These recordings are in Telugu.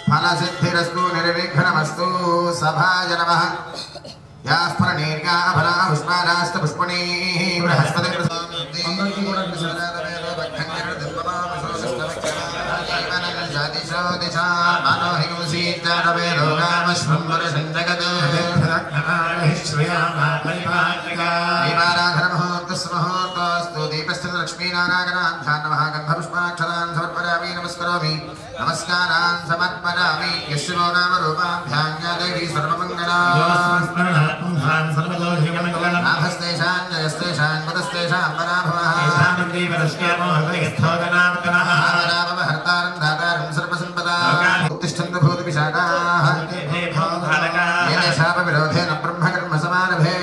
फलसिद्धिरस्तु निर्विघ्नमस्तु सभाय नमः यास्फरणीर्या फला पुष्पारास्त पुष्पणी बृहस्पति लक्ष्मीनारायणमहोर्तस्मुहूर्तोऽस्तु समर्पयामि नमस्करोमि नमस्कारान् समर्पयामि यस्यो नाम रूपाभ्यां या देवी सर्वमङ्गला नाभस्तेषां जयस्तेषां पदस्तेषां पराभवः हर्तारं दातारं सर्वसम्पदा उत्तिष्ठन्तु भूतविशाखाः येन शापविरोधेन ब्रह्मकर्म समारभे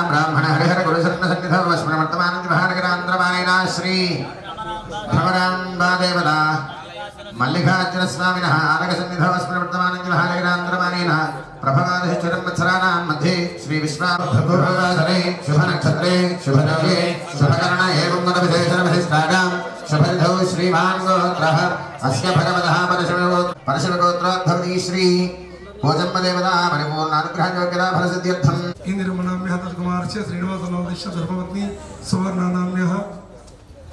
ब्राह्मण हरिहर श्री भ्रमराम्बादेवता मल्लिकार्जुन स्वामिनः आनग सन्निधौ स्मृतमानंजमहानगरांतरमानेन प्रभवादश्चरम्वत्सराणां मध्ये श्री विश्वाभूर्वासरे शुभ नक्षत्रे शुभ नवे शुभकर्ण एवं गुणविशेषणविशिष्टायां शुभरिधौ श्रीमान् गोत्रः अस्य भगवतः परशुगोत्रोद्भवती श्री भोजम्बदेवता परिपूर्णानुग्रहयोग्यता फलसिद्ध्यर्थम् इंद्रमनाम्यः तत्कुमारस्य श्रीनिवासनवदेश्य धर्मपत्नी सुवर्णनाम्यः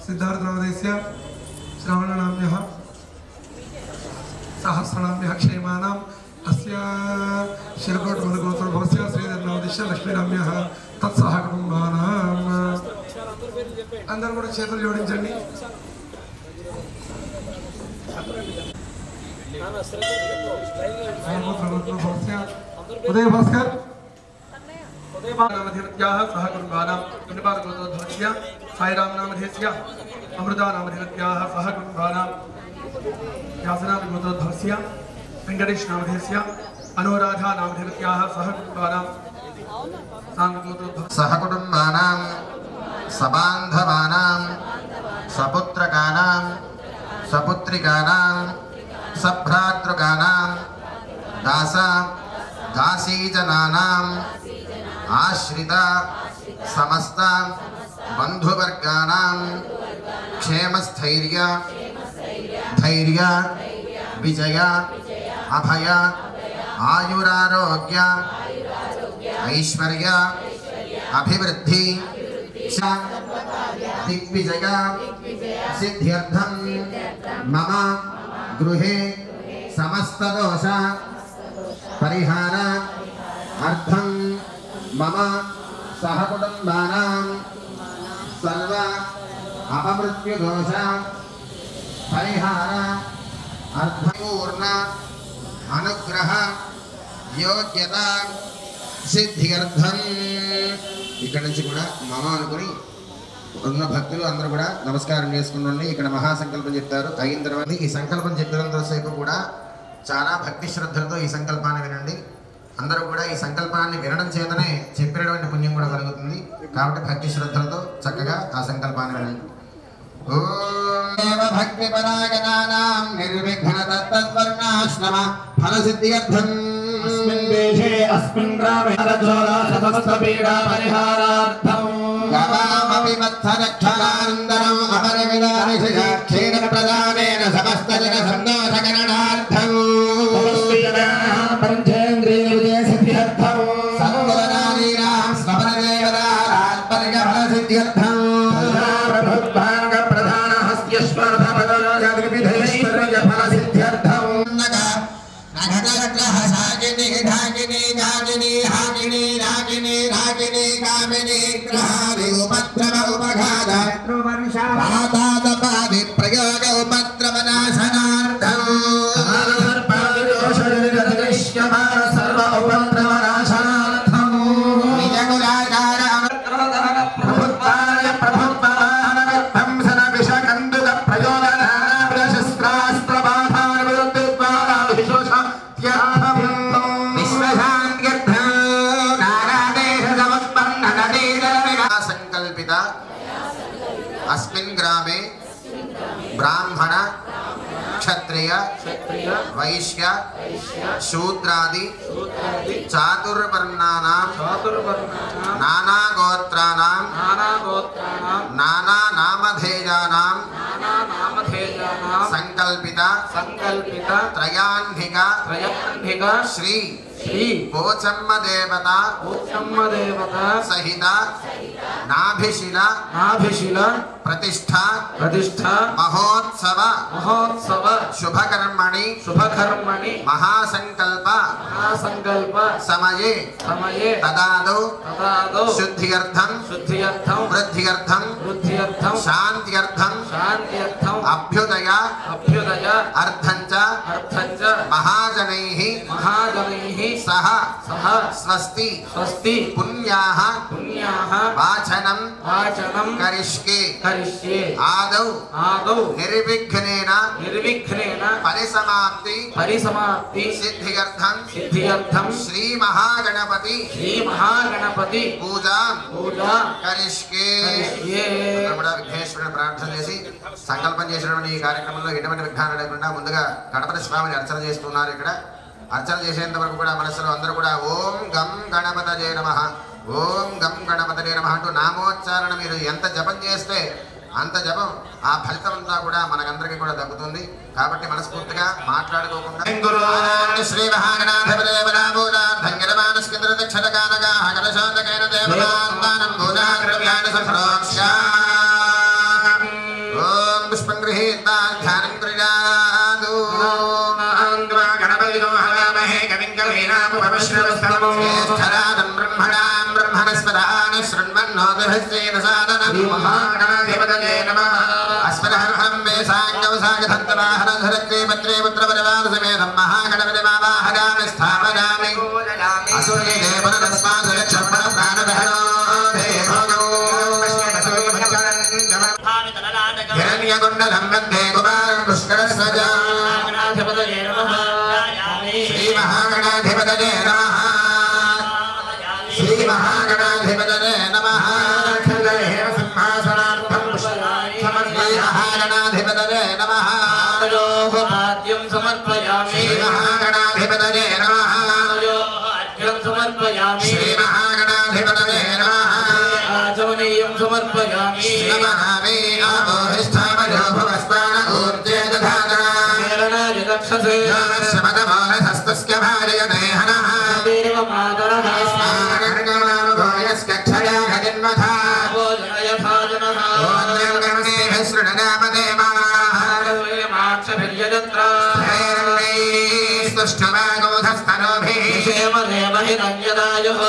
सिद्धार्थनवदेश्य श्रावणनाम्यः सहस्रनाम्यः क्षेमानाम् अस्य शिरकोटमलगोत्रोद्भवस्य श्रीधरनवदेश्य लक्ष्मीनाम्यः तत्सह कुटुम्बानाम् అందరూ కూడా చేతులు జోడించండి उदय भास्कर नामधेयत्याः सह कुटुम्बानां कुटुम्बानां साईराम नामधेयस्य अमृता नामधेयत्याः सह कुटुम्बानां व्यासनामगोत्रोद्भवस्य वेंकटेश नामधेयस्य अनुराधा नामधेयत्याः सह कुटुम्बानां सह कुटुम्बानां सबान्धवानां सपुत्रकानां सपुत्रिकानां सभ्रातृकानां दासा दासीजनानां आश्रिता समस्त बंधुवर्गानां क्षेमस्थैर्य धैर्य विजय अभय आयुरारोग्य ऐश्वर्य अभिवृद्धि दिग्विजय सिद्ध्यर्थं मम गृहे समस्त दोष परिहार अर्थं मम सहकुटुम्बानां सर्व अपमृत्यु दोष परिहार अर्थपूर्ण अनुग्रह योग्यता सिद्ध्यर्थं ఇక్కడ నుంచి కూడా మమ అనుకుని ఉన్న భక్తులు అందరూ కూడా నమస్కారం చేసుకునండి. ఇక్కడ మహాసంకల్పం చెప్తారు. అయిన తర్వాత ఈ సంకల్పం చెప్పినంత సేపు కూడా చాలా భక్తి శ్రద్ధలతో ఈ సంకల్పాన్ని వినండి. అందరూ కూడా ఈ సంకల్పాన్ని వినడం చేతనే చెప్పినటువంటి పుణ్యం కూడా కలుగుతుంది. కాబట్టి భక్తి శ్రద్ధలతో చక్కగా ఆ సంకల్పాన్ని వినండి. ఓం భక్తి పరాయణానాం నిర్విఘ్న తత్తవర్ణాశ్రమ ఫలసిద్ధ్యర్థం अस्मिन् देशे अस्मिन् ग्रामे रजोला समस्त पीडा परिहारार्थं गवामपि वत्सरक्षणानन्दरम् अपरिमितानिशया क्षीरप्रदानेन समस्त जन सन्तोषकरणार्थं पञ्चेन्द्रियविजयसिद्ध्यर्थं सत्कुलनारीणां स्वपरदेवतारात्पर्यफलसिद्ध्यर्थं प्रधानहस्त्यश्वर्धपदराजविधैश्वर्यफलसिद्ध्यर्थं धागिनी धागिनी धागिनी हागिनी रागिनी रागिनी कामिनी ग्रहादि उपद्रव उपघात पादादपादि प्रयोग उपद्रवनाशनार्थं सर्व उपद्रवनाशनार्थं निजगुणाचार प्रभुत्वाय प्रभुत्वान विध्वंसन विषकन्दुक प्रयोजनान शस्त्रास्त्रबाधान विरुद्धद्वारा विशोष संकल्पित अस्मिन् ग्रामे ब्राह्मण क्षत्रिय वैश्य शूद्रादि चातुर्वर्णानां नाना गोत्राणां नाना नामधेयानां संकल्पित त्रयान्धिक श्री पोचम्म देवता सहित नाभिशिला प्रतिष्ठा महोत्सव शुभकर्मणि महासंकल्प समये तदादौ शुद्ध्यर्थं वृद्ध्यर्थं शान्त्यर्थं अभ्युदय अर्थञ्च महाजनैः सह स्वस्ति पुण्याः वाचनं करिष्ये आदौ निर्विघ्नेन परिसमाप्ति सिद्ध्यर्थं श्री महागणपति पूजा करिष्ये विघ्नेश्वरुని ప్రార్థన చేసి సంకల్పం చేసినటువంటి ఈ కార్యక్రమంలో ఎటువంటి విఘ్నాలు లేకుండా ముందుగా గణపతి స్వామిని అర్చన చేస్తున్నారు. ఇక్కడ అర్చన చేసేంత వరకు కూడా మనసులో అందరూ కూడా ఓం గం గణపతయే నమః ఓం గం గణపతయే నమః అంటూ నామోచ్చారణ మీరు ఎంత జపం చేస్తే అంత జపం ఆ ఫలితం అంతా కూడా మనకందరికీ కూడా దక్కుతుంది. కాబట్టి మనస్ఫూర్తిగా మాట్లాడుకోకుండా శ్రీ మహాగణాధిపతయే ధన్యమానస్కింద్ర దక్షిణకానగా కలశాంతకైన దేవతానం భూజాద్రవ్యాన్ని సంప్రోక్ష్య ఓం పుష్పం గృహీత్వా ధ్యానం క్రియాదు గణపతిలో హవామహే కవిం కవీనాముపశ్రవస్తమోస్థరాదం బ్రహ్మణాం బ్రహ్మణస్పదాని శృణ్వన్నోతిభిశ్చేన సాదనం మహాగణాధిపతయే నమః అస్మరహం మే సాంగవసాగధంతవాహన ధరత్రే పత్రే పుత్రపరివార సమేతం మహాగణపతిమావాహయామి స్థాపయామి అసురే దేవనస్మాసు లక్ష్మణ ప్రాణదహనో దేవో हिरण्यकुण्डलं वन्दे कुमारं पुष्करस्वजा श्री महागणाधिपतये नमः श्री महागणाधिपतये नमः सिंहासनार्थं श्री महागणाधिपतये नमः पाद्यं समर्पयामि श्री महागणाधिपतये नमः समर्पयामि श्री महागणाधिपतये नमः आचमनीयं समर्पयामि नमः आमोहिष्ठामयो भवस्पान ऊर्जे दधाना मेलनाय दक्षसे शमदमोहस्तस्य भार्यते हनः देव मातरः स्मारणगणानुभूयस्य क्षया गजन्मथा भोजनय भाजनः ओन्द्रं कर्मणेभिः शृणनामदेवाः माक्षभिर्यजत्रा स्तुष्टवागोधस्तनोभिः क्षेमदेव हिरण्यदायुः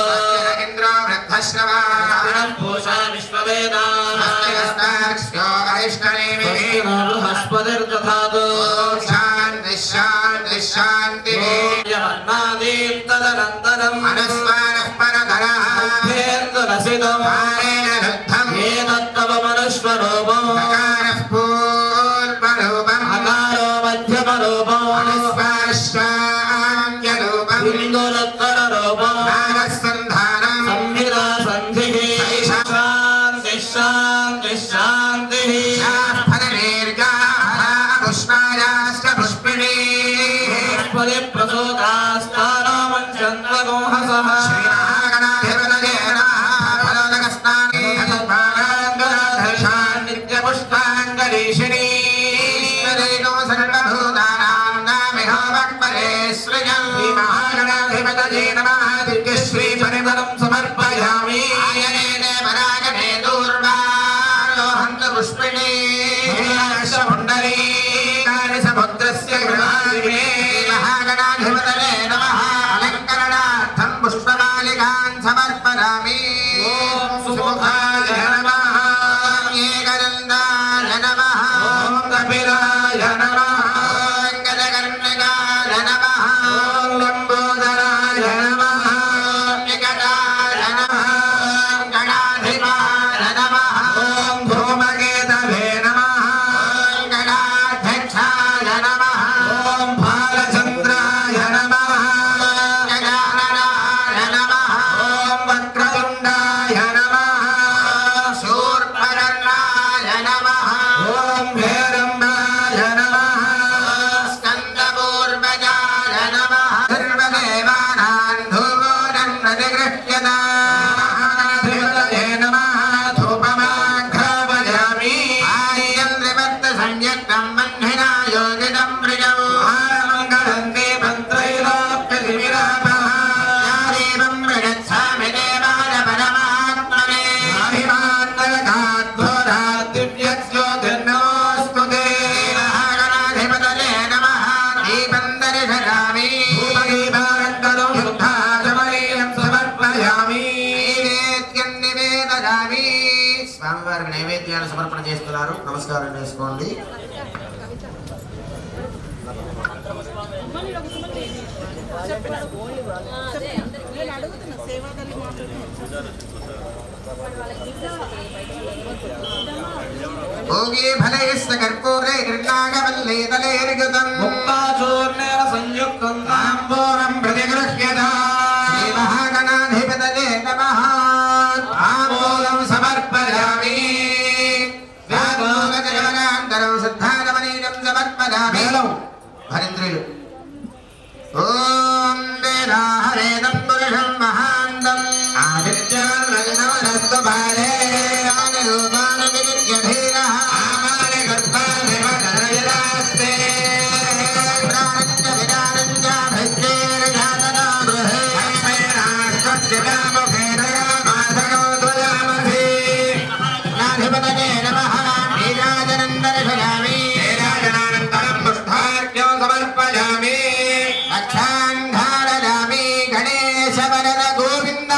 इन्द्रो वृद्धश्रवाः पूषा विश्ववेदाः हस्तगस्ताक्ष्यो अरिष्टनेमिः बृहस्पतिर्दधातु शान्तिः शान्तिः शान्तिः यमन्नादीं तदनन्तरम् अनुस्वारः परतरः भेन्दुरसितं कारेण रुद्धम् एतत्तव मनुष्वरूपम् अकारः पूर्वरूपम् अकारो मध्यमरूपम् अनुस्वारश्चान्त्यरूपम् बिन्दुरुत्तररूपम् नागसन्धानम् संहिता सन्धिः शान्तिः शान्तिः शान्तिः पुष्पायाश्च पुष्पिणीः प्रसूतास्तारामञ्चन्द्रगोहसः श्रीमहागणाधिपतये नमः नित्यपुष्पाञ्जलिशिनी सर्वभूतानां नामिहो वक्परे सृजम् श्रीमहागणाधिपतये नमः दिव्यश्री परिमलं समर्पयामि आयने परागणे दूर्वारोहन्त पुष्पिणी पुण्डरीकानि समुद्रस्य गृहाणि महागणाधिपतये नमः अलङ्करणार्थं पुष्पमालिकान् समर्पयामि ॐ सुमुखाय नमः एकदन्ताय नमः ॐ कपिलाय नमः ॐ गजकर्णिकाय नमः ॐ लम्बोदराय नमः विकटाय नमः गणाधिपाय नमः ॐ धूमकेतवे ఓం భైరంబాయ నమః స్కందపూర్వజాయ నమః సర్వదేవానాం ధూమోదం ప్రతిగృహ్యతా ధృతయే నమః ధూపమాఘ్రాపయామి ఆయంద్రవర్త సంయుక్తం బంధినా యోగితం ప్రియం మంగళం దీపం త్రైలోక్యశిబిరాపః దేవం ప్రగచ్ఛామి దేవాయ పరమాత్మనే అభిమాన్నగతాద్భోరాత్ దివ్యజ్యోతిర్నమోస్తుతే మహాగణాధిపతయే నమః దీపం దర్శయామి ధూపదీపానంతరం శుద్ధాచమనీయం సమర్పయామి నైవేద్యం నివేదయామి స్వామివారికి నైవేద్యాన్ని సమర్పణ చేస్తున్నారు నమస్కారం చేసుకోండి ఓగే ఫలయస్య కర్పూరే కృష్ణాగవల్లే తలేర్గతం ముక్తాచూర్ణేన సంయుక్తం తాంబూలం ప్రతిగృహ్యతా శ్రీ మహాగణాధిపతయే నమః తాంబూలం సమర్పయామి వేదోగజగనాంతరం సిద్ధారమణీయం సమర్పయామి హరేంద్రులు ఓం వేదాహరేదం పురుషం మహాంతం ఆదిత్యవర్ణనవనస్తు భారే ఆదిరూపాన వివిధ్యధీరః ఆమాని గర్భాభిమకరయలాస్తే ప్రాణంచ విదానంచ భైశ్చేర్జాతనా గృహే రాష్ట్రస్య కాముఖేనయామాసకో ధ్వజామసి నాధిపతయే నమః నీరాజనం దర్శయామి నీరాజనానంతరం పుష్పార్ఘ్యం సమర్పయామి అక్షాంధారయామి గణేశ వరద గోవింద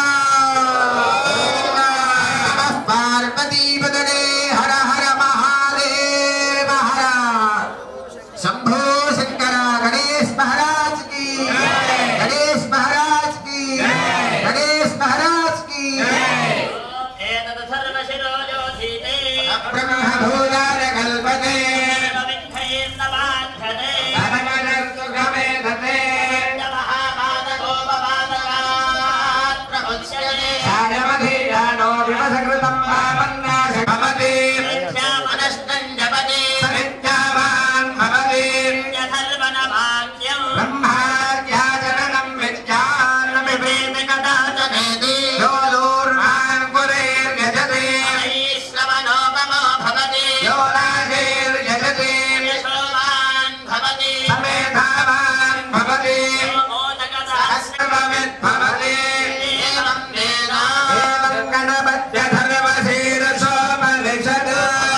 నమః పార్వతీపతయే హర హర మహాదేవ హర శంభో శంకర గణేశ్ మహారాజ్ కి గణేశ్ మహారాజ్ కి గణేశ్ మహారాజ్ కి ఏతద్ సర్వశిరోజోధీతే బ్రహ్మభూతాయ కల్పతే విద్ధయేన్న బాధ్యతే ధనమనస్తు గమేధతే మహాపాదకోపపాదకాత్ ప్రముచ్యతే సాయమధీయానో విమసకృతం పాపన్నాశ భవతి నిత్యామనష్టం జపతే సనిత్యావాన్ భవతి యథర్వణభాగ్యం బ్రహ్మాద్యాచరణం విద్యాన్నమివేమి కదాచనేతి యోలూర్వాన్ కురేర్యజతే వైశ్రవణోపమో భవతి యోలాశేర్యజతే యశోవాన్ భవతి సమేధావాన్ భవతి మోదకసహస్రమవిద్ భవతి ఏవం వేద ఏవం గణపత్యధర్మశీరసోమనిషద్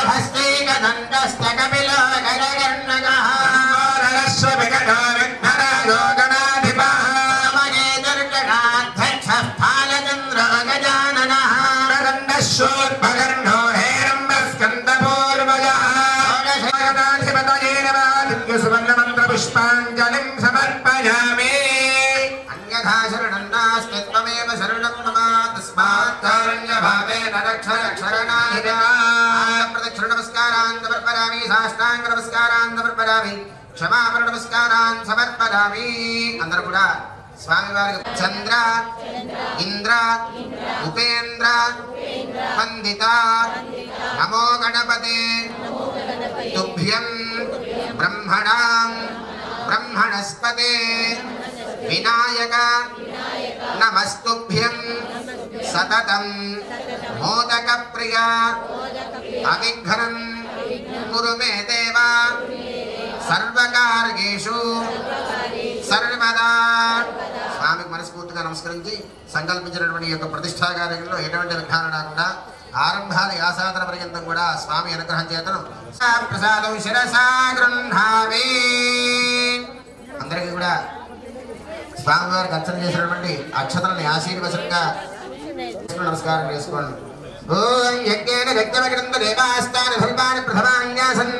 హస్తైకదండస్త కపిలో గణగణగః రస్వ వికటో విఘ్నరాజో గణాధిపః సమగే దుర్గణాధ్యక్షః ఫాలచంద్రో గజాననః ప్రదండశూర్పకర్ణో హేరంబస్కందపూర్వజः గణాధిపతయే నమః దివ్యసువర్ణమంత్రపుష్పాంజలిం సమర్పయామి అన్యథా శరణం నాస్తి త్వమేవ శరణం మమ తస్మాత్ కారుణ్యభావేన రక్ష రక్షరణాధిపా ప్రదక్షిణ నమస్కారాన్ సమర్పయామి సాష్టాంగ నమస్కారాన్ సమర్పయామి క్షమాపణ నమస్కారాన్ సమర్పయామి అందరూ కూడా స్వామివారికి చంద్ర ఇంద్ర ఉపేంద్ర వందిత నమో గణపతే తుభ్యం బ్రహ్మణాం బ్రహ్మణస్పతే వినాయక నమస్తుభ్యం సతతం మోదక ప్రియ అవిఘ్నం కురు మే దేవ సర్వకార్యేషు సర్వదా స్వామికి మనస్ఫూర్తిగా నమస్కరించి సంకల్పించినటువంటి ఈ యొక్క ప్రతిష్టా కార్యంలో ఎటువంటి విఘ్నాలు రాకుండా ఆరంభాది ఆసాదన పర్యంతం కూడా స్వామి అనుగ్రహం చేతను ప్రసాదం శిరసా గృహామి అందరికీ కూడా స్వామివారికి అర్చన చేసినటువంటి అక్షతలని ఆశీర్వచనంగా నమస్కారం చేసుకోండి ఓం యజ్ఞేన యజ్ఞమగ్రంథ దేవాస్తాని ధర్మాని ప్రథమాన్యాసన్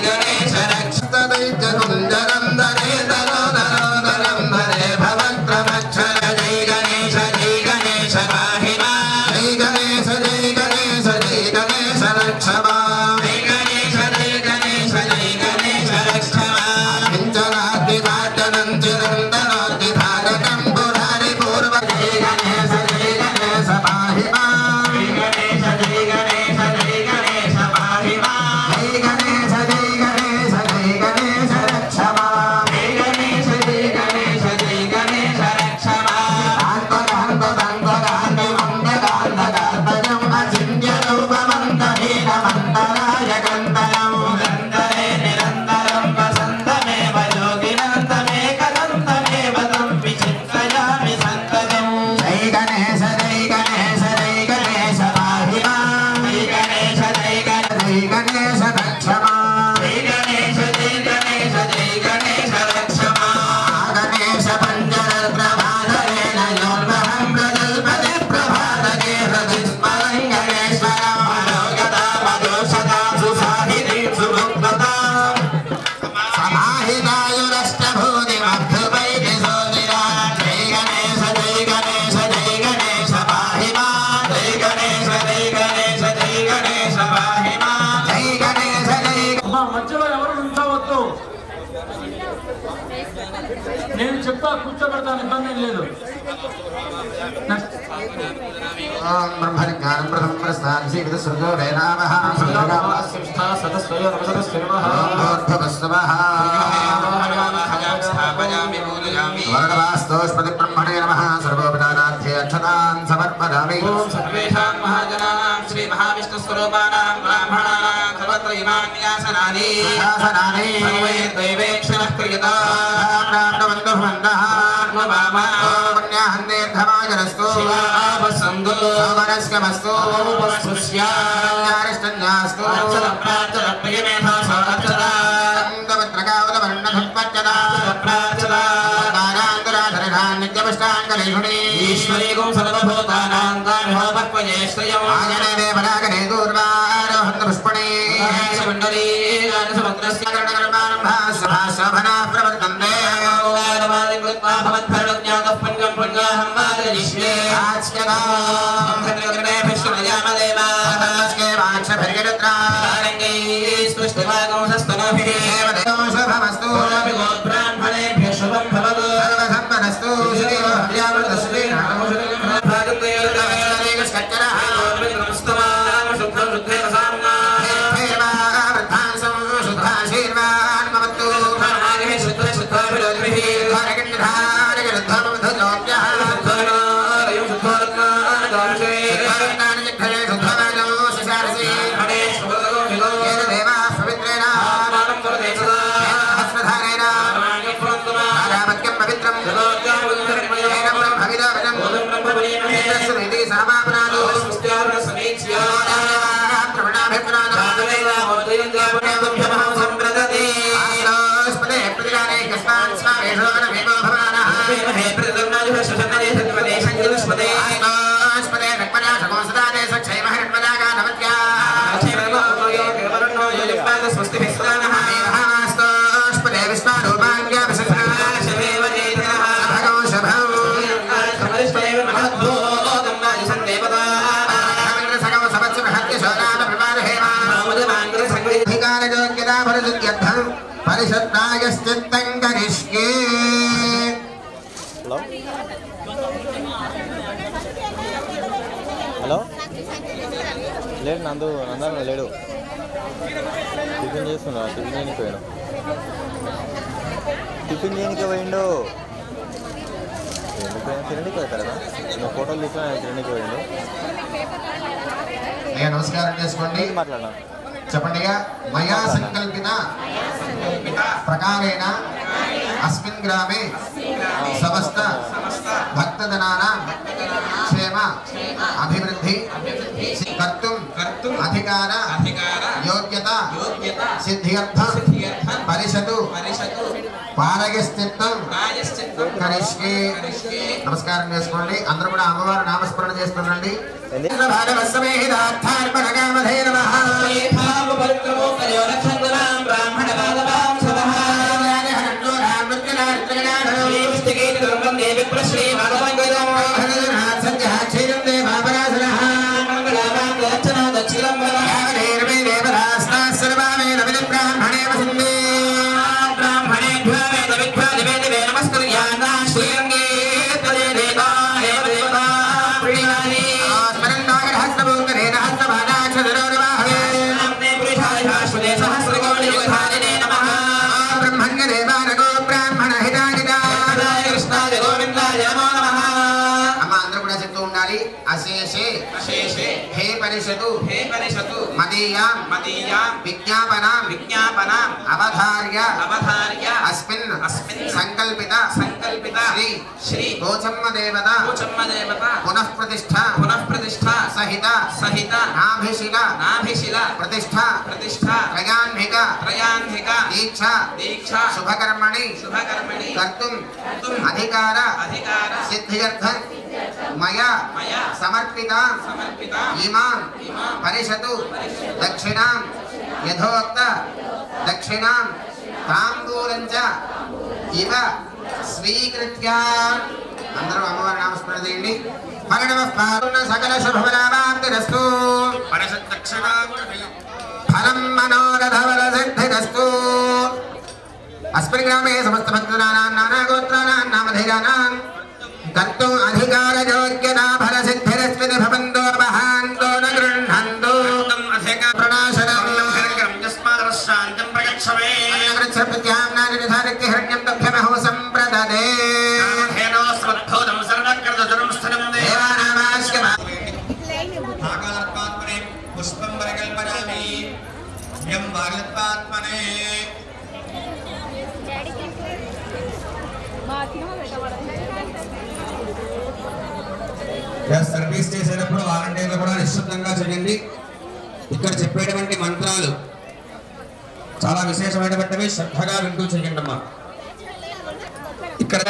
గణేశ నేను చెప్తా కూర్చోబెడతాను, ఇబ్బంది ఏం లేదు. వర్ణవాస్తోష్పతి బ్రహ్మణే నమః సర్వోపదానార్థే అక్షతాన్ సమర్పయామి. ఓం సర్వేషాం మహాజనానాం శ్రీ మహావిష్ణుస్వరూపానాం బ్రాహ్మణానాం సర్వత్ర ఇమాని ఆసనాని సర్వే దైవేక్షణః క్రియతా ప్రాప్తవంతో మందః ఆత్మవామా పుణ్యాహందే ధమాజనస్తు శివావసందో సమరస్కమస్తు ఉపస్పృశ్యారిష్టన్యాస్తు అక్షర ప్రార్థన ప్రియమేధా సాక్షరా ంగవత్రకావల వర్ణధత్పచ్చదా ప్రార్థనా కారాంతరాధరధాన్ నిత్యపుష్టాంగలేషుణి ఈశ్వరీగం సర్వభూతానాం కామిహోపక్వయే శ్రయం ఆజనే దేవరాగనే దూర్వారోహంత పుష్పణే మండలీ సుభద్రస్య శోభనా ప్రవర్తంతే శుభమస్తు బ్రాహ్మణేభ్యః శుభం భవతు సర్వసంపన్నస్తు పరిషత్నాయశ్చిత్తం కరిష్యే. హలో లేడు నందన లేడు, టిఫిన్ చేస్తున్నా. టిఫిన్ చేయనికి పోయాడు. ఎందుకు పోయినా తినడానికి పోతారు కదా, నువ్వు ఫోటోలు తీసుకుని తినడానికి పోయాడు. నమస్కారం చేసుకోండి, మాట్లాడినా చెప్పండి. మయా సంకల్పిత ప్రకారేణ అస్మిన్ గ్రామే సమస్త భక్తజనాన క్షేమ అభివృద్ధి కర్తుం అధికార యోగ్యత సిద్ధ్యర్థం పరిషతు పారగస్థితం కరిష్యే. నమస్కారం చేసుకోండి. అందరూ కూడా అమ్మవారి నామస్మరణ చేస్తుండండి. हे परिषतु मदीयां विज्ञापनां अवधार्य अस्मिन् संकल्पित श्री गोचम्म देवता पुनः प्रतिष्ठा सहित नाभिशिला प्रतिष्ठा त्रयान्धिका दीक्षा शुभकर्मणि कर्तुं अधिकार सिद्ध्यर्थं मया समर्पिता इमां परिषतु दक्षिणां यथोक्त दक्षिणां तांबूलं च इव स्वीकृत्य అందరూ అమ్మవారి నామస్మరణ చేయండి. ఫలనమః పారుణ సకల శుభఫలాభాప్తిరస్తు పరిషత్ దక్షిణాం ఫలం మనోరథ ఫల సిద్ధిరస్తు. अस्मिन् ग्रामे समस्त भक्तानां नाना गोत्राणां नामधेयानां तत्तु अधिकारयोग्यता फलसिद्धिरस्मिन् भवन्तो महान्तो न गृह्णन्तो तम् अधिका प्रणाशनं यस्मादवशान्तं प्रगच्छवे प्रत्यां नानिधारित्य हिरण्यं दभ्यमहो सम्प्रददे कामधेनो समद्भूतं सर्वकृतजनं स्थलं देवानामाश्यमा भागात्मात्मने पुष्पं वरकल्पयामि यं भागात्मात्मने సర్వీస్ చేసేటప్పుడు వాలంటీర్లు కూడా నిశ్శబ్దంగా చేయండి. ఇక్కడ చెప్పేటువంటి మంత్రాలు చాలా విశేషమైనటువంటివి, శ్రద్ధగా వింటూ చేయండి అమ్మా. ఇక్కడ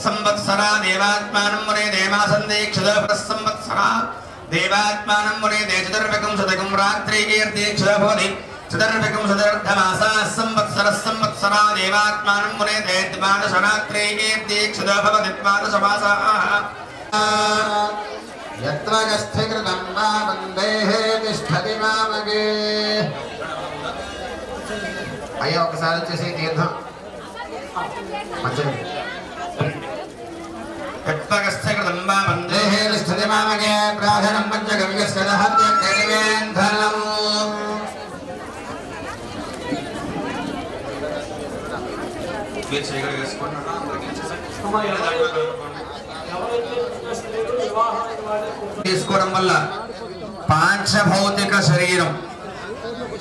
संवत्सरा देवात्मानं मुने देवासन्देक्षदः संवत्सरा देवात्मानं मुने देचतुर्विकं शतकं रात्रिकीर्तिक्षदः भवति चतुर्विकं शतार्धमासाः संवत्सरः संवत्सरा देवात्मानं मुने द्वादशरात्रिकीर्तिक्षदः भवति द्वादशमासाः यत्र गस्थिकृतं वा वन्देः तिष्ठति मामगे అయ్యా ఒకసారి వచ్చేసి తీర్థం మంచిది యత్పగస్థకృతంబా వందేహే లిష్ఠతి మామగే ప్రాధనం పంచగవ్యస్య దహత్యేంధనం మీరు చేయగలిగే వేసుకుంటున్నా తీసుకోవడం వల్ల పాంచభౌతిక శరీరం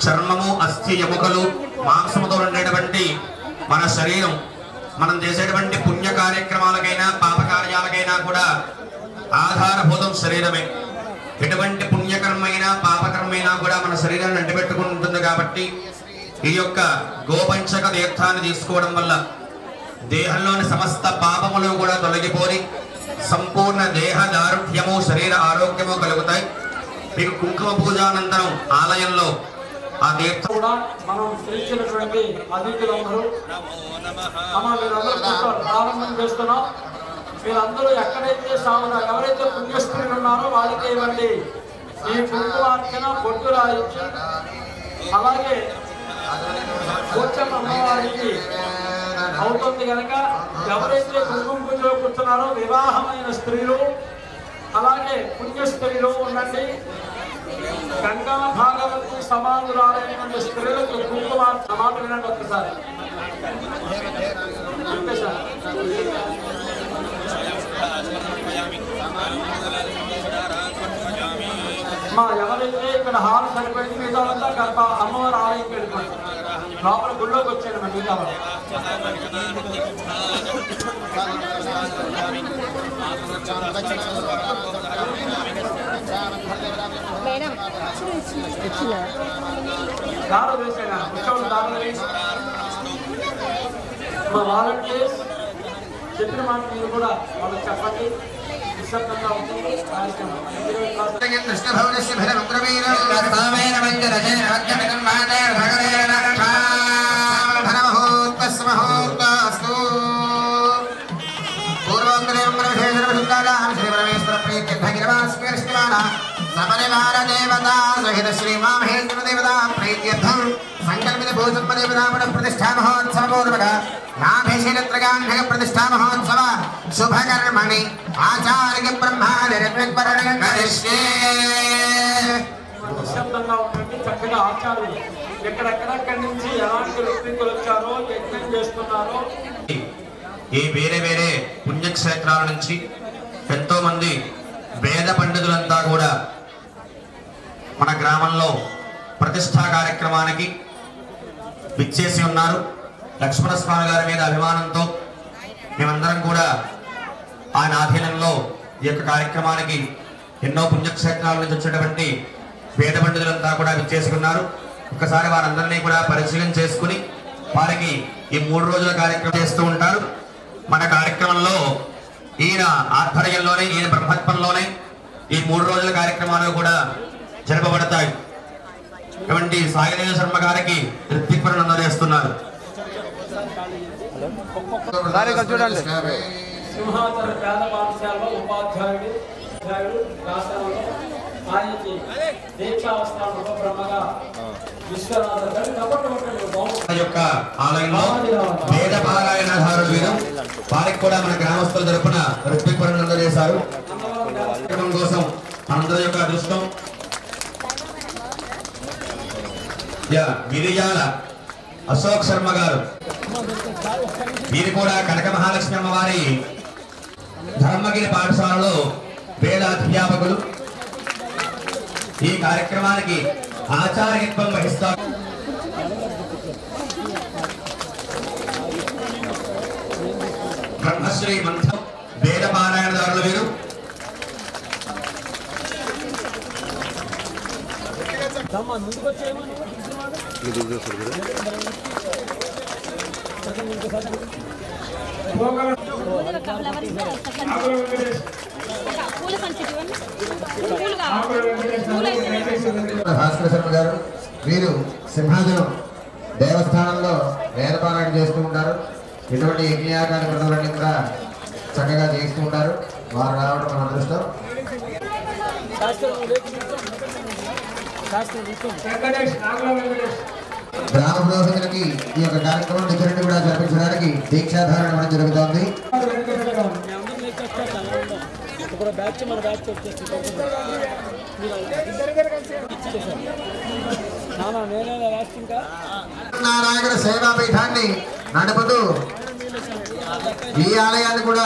చర్మము అస్థి ఎముకలు మాంసముతో ఉండేటువంటి మన శరీరం మనం చేసేటువంటి పుణ్య కార్యక్రమాలకైనా పాప కార్యాలకైనా కూడా ఆధారభూతం శరీరమే. ఎటువంటి పుణ్యకర్మైనా పాపకర్మైనా కూడా మన శరీరాన్ని అంటిపెట్టుకుని ఉంటుంది. కాబట్టి ఈ యొక్క గోపంచక తీర్థాన్ని తీసుకోవడం వల్ల దేహంలోని సమస్త పాపములు కూడా తొలగిపోయి సంపూర్ణ దేహ దారుఢ్యము శరీర ఆరోగ్యము కలుగుతాయి. మీకు కుంకుమ పూజానంతరం ఆలయంలో ఆ తీర్థం కూడా మనం పిలిచినటువంటి అతిథులందరూ ప్రారంభం చేస్తున్నాం. మీరందరూ ఎక్కడైతే ఎవరైతే పుణ్యస్త్రీలు ఉన్నారో వాళ్ళకి ఇవ్వండి. ఈ కుంకుమార్చన బొట్టు రాయించి అలాగే కూర్చొని అమ్మవారికి అవుతుంది కనుక ఎవరైతే కుంకుమ పూజలో కూర్చున్నారో వివాహమైన స్త్రీలు అలాగే పుణ్యస్త్రీలు ఉండండి. గంగా భాగవతి సమానురాలైనటువంటి స్త్రీలకు కుంకుమ సమాధి వినండి ఒక్కసారి. మా ఎవరైతే ఇక్కడ హాల్ సరిపోయింది మిగతా వాళ్ళంతా గర్భ అమ్మవారి ఆలయంకి వెళ్ళిపోయింది. లోపల గుళ్ళోకి వచ్చాడు మిగతా వాళ్ళు. దారులు వేసాగా కూర్చోండి. దారులు వేసి మా వాలంటీర్స్ చెప్పిన మాట మీరు కూడా వాళ్ళకి చెప్పండి. నిశ్శబ్దంగా ఉంటుంది కార్యక్రమం. सपरिवार देवता सहित श्री महेश्वर देवता प्रीत्यर्थम संकल्पित भूषण देवता प्रतिष्ठा महोत्सव पूर्वक नाभिषेत्रगान्धक प्रतिष्ठा महोत्सव शुभ कर्मणि आचार्य ब्रह्मादिर्विवरण करिष्ये. నిశ్శబ్దంగా ఉంటుంది. చక్కగా ఆచార్యులు ఎక్కడెక్కడక్కడి నుంచి ఎలాంటి వ్యక్తులు వచ్చారో యజ్ఞం చేస్తున్నారో ఈ వేరే వేరే పుణ్యక్షేత్రాల నుంచి ఎంతో మంది వేద పండితులంతా కూడా మన గ్రామంలో ప్రతిష్టా కార్యక్రమానికి విచ్చేసి ఉన్నారు. లక్ష్మణస్వామి గారి మీద అభిమానంతో మేమందరం కూడా ఆయన ఆధీనంలో ఈ యొక్క కార్యక్రమానికి ఎన్నో పుణ్యక్షేత్రాల నుంచి వచ్చేటువంటి వేద పండితులంతా కూడా విచ్చేసి ఉన్నారు. ఒకసారి వారందరినీ కూడా పరిశీలన చేసుకుని వారికి ఈ 3 రోజుల కార్యక్రమం చేస్తూ ఉంటారు. మన కార్యక్రమంలో ఈయన ఆధ్వర్యంలోనే ఈయన బ్రహ్మత్వంలోనే ఈ 3 రోజుల కార్యక్రమాలు కూడా జరపబడతాయి. ఇటువంటి సాయిదేవ శర్మ గారికి ఋత్విక్వరణ అందజేస్తున్నారు. సింహాచల పేద పాఠశాలలో ఉపాధ్యాయుడు ఆయనకి దీక్షావస్థానంలో బ్రహ్మగా యొక్క ఆలయంలో వేద పారాయణధారులు వీరు వారికి కూడా మన గ్రామస్తుల తరపున ఋత్విక్వరణ అందజేశారు. కోసం అందరి యొక్క అదృష్టం గిరిజాల అశోక్ శర్మ గారు వీరు కూడా కనక మహాలక్ష్మి అమ్మవారి ధర్మగిరి పాఠశాలలో వేదాధ్యాపకులు. ఈ కార్యక్రమానికి ఆచార్యత్వం వహిస్తారు. బ్రహ్మశ్రీ మంత్రం వేద పారాయణదారులు వీరు. భాస్కర శర్మ గారు వీరు సింహాచలం దేవస్థానంలో వేదపారాయణ చేస్తూ ఉంటారు. ఇటువంటి యజ్ఞయాగాది వ్రతాలన్నీ కూడా చక్కగా చేస్తూ ఉంటారు. వారు రావడం మన అదృష్టం. గ్రామ పురోహితులకి ఈ యొక్క కార్యక్రమం దగ్గర కూడా జరిపించడానికి దీక్షాధారణ ఇవ్వడం జరుగుతోంది. నారాయణ సేవా పీఠాన్ని నడుపుతూ ఈ ఆలయాన్ని కూడా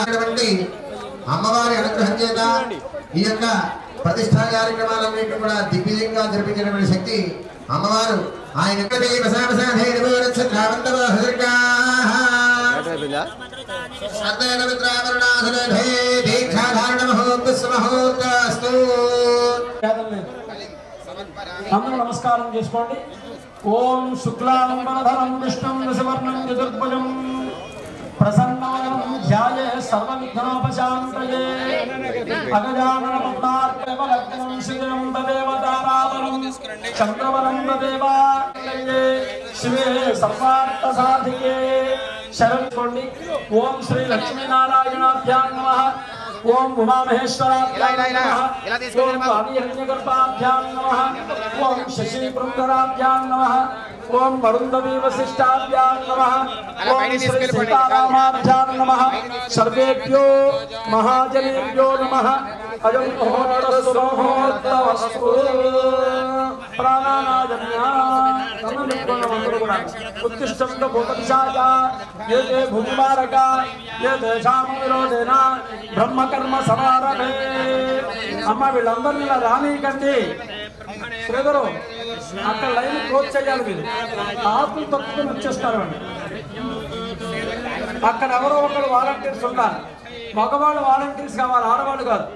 అమ్మవారి అనుగ్రహం చేత ఈ యొక్క ప్రతిష్టా కార్యక్రమాలన్నింటినీ కూడా దిగ్విజయంగా జరిపించినటువంటి శక్తి అమ్మవారు ఆయన అందరూ నమస్కారం చేసుకోండి. ఓం శుక్లాంబరధరం విష్ణుం దశవర్ణం చతుర్భుజం ప్రసన్నాయం ధ్యాయే సర్వవిఘ్నోపశాంతయే అగజానన పద్మార్కవలగ్నం శ్రీరం తదేవ తారావరం చంద్రవరం తదేవ శివే సర్వార్థ సాధికే శరణ్కోండి. ఓం శ్రీ లక్ష్మీనారాయణాభ్యాం నమః. ఓం ఉమామహేశ్వరాభ్యాం నమః. ఓం వాణీహిరణ్యగర్భాభ్యాం నమః. ఓం శశిపురంధరాభ్యాం నమః. ఓం వరుంధవీ వశిష్టాభ్యాం నమః. ఓం శ్రీ సీతారామాభ్యాం నమః. సర్వేభ్యో మహాజనేభ్యో నమః. అయం ముహూర్తస్తు ప్రాణానాదన్యా ఉత్తిష్టంత భూపతిశాయ ఏ భూమిమారక ఏ దేశాం విరోధేన బ్రహ్మకర్మ సమారభే. అమ్మ వీళ్ళందరినీ ఇలా రానీకండి. శ్రీధరు అక్కడ లైన్ క్లోజ్ చేయాలి. మీరు ఆకులు తొక్కుని వచ్చేస్తారు అండి. అక్కడ ఎవరో ఒకరు వాలంటీర్స్ ఉంటారు. మగవాళ్ళు వాలంటీర్స్ కావాలి, ఆడవాళ్ళు కాదు.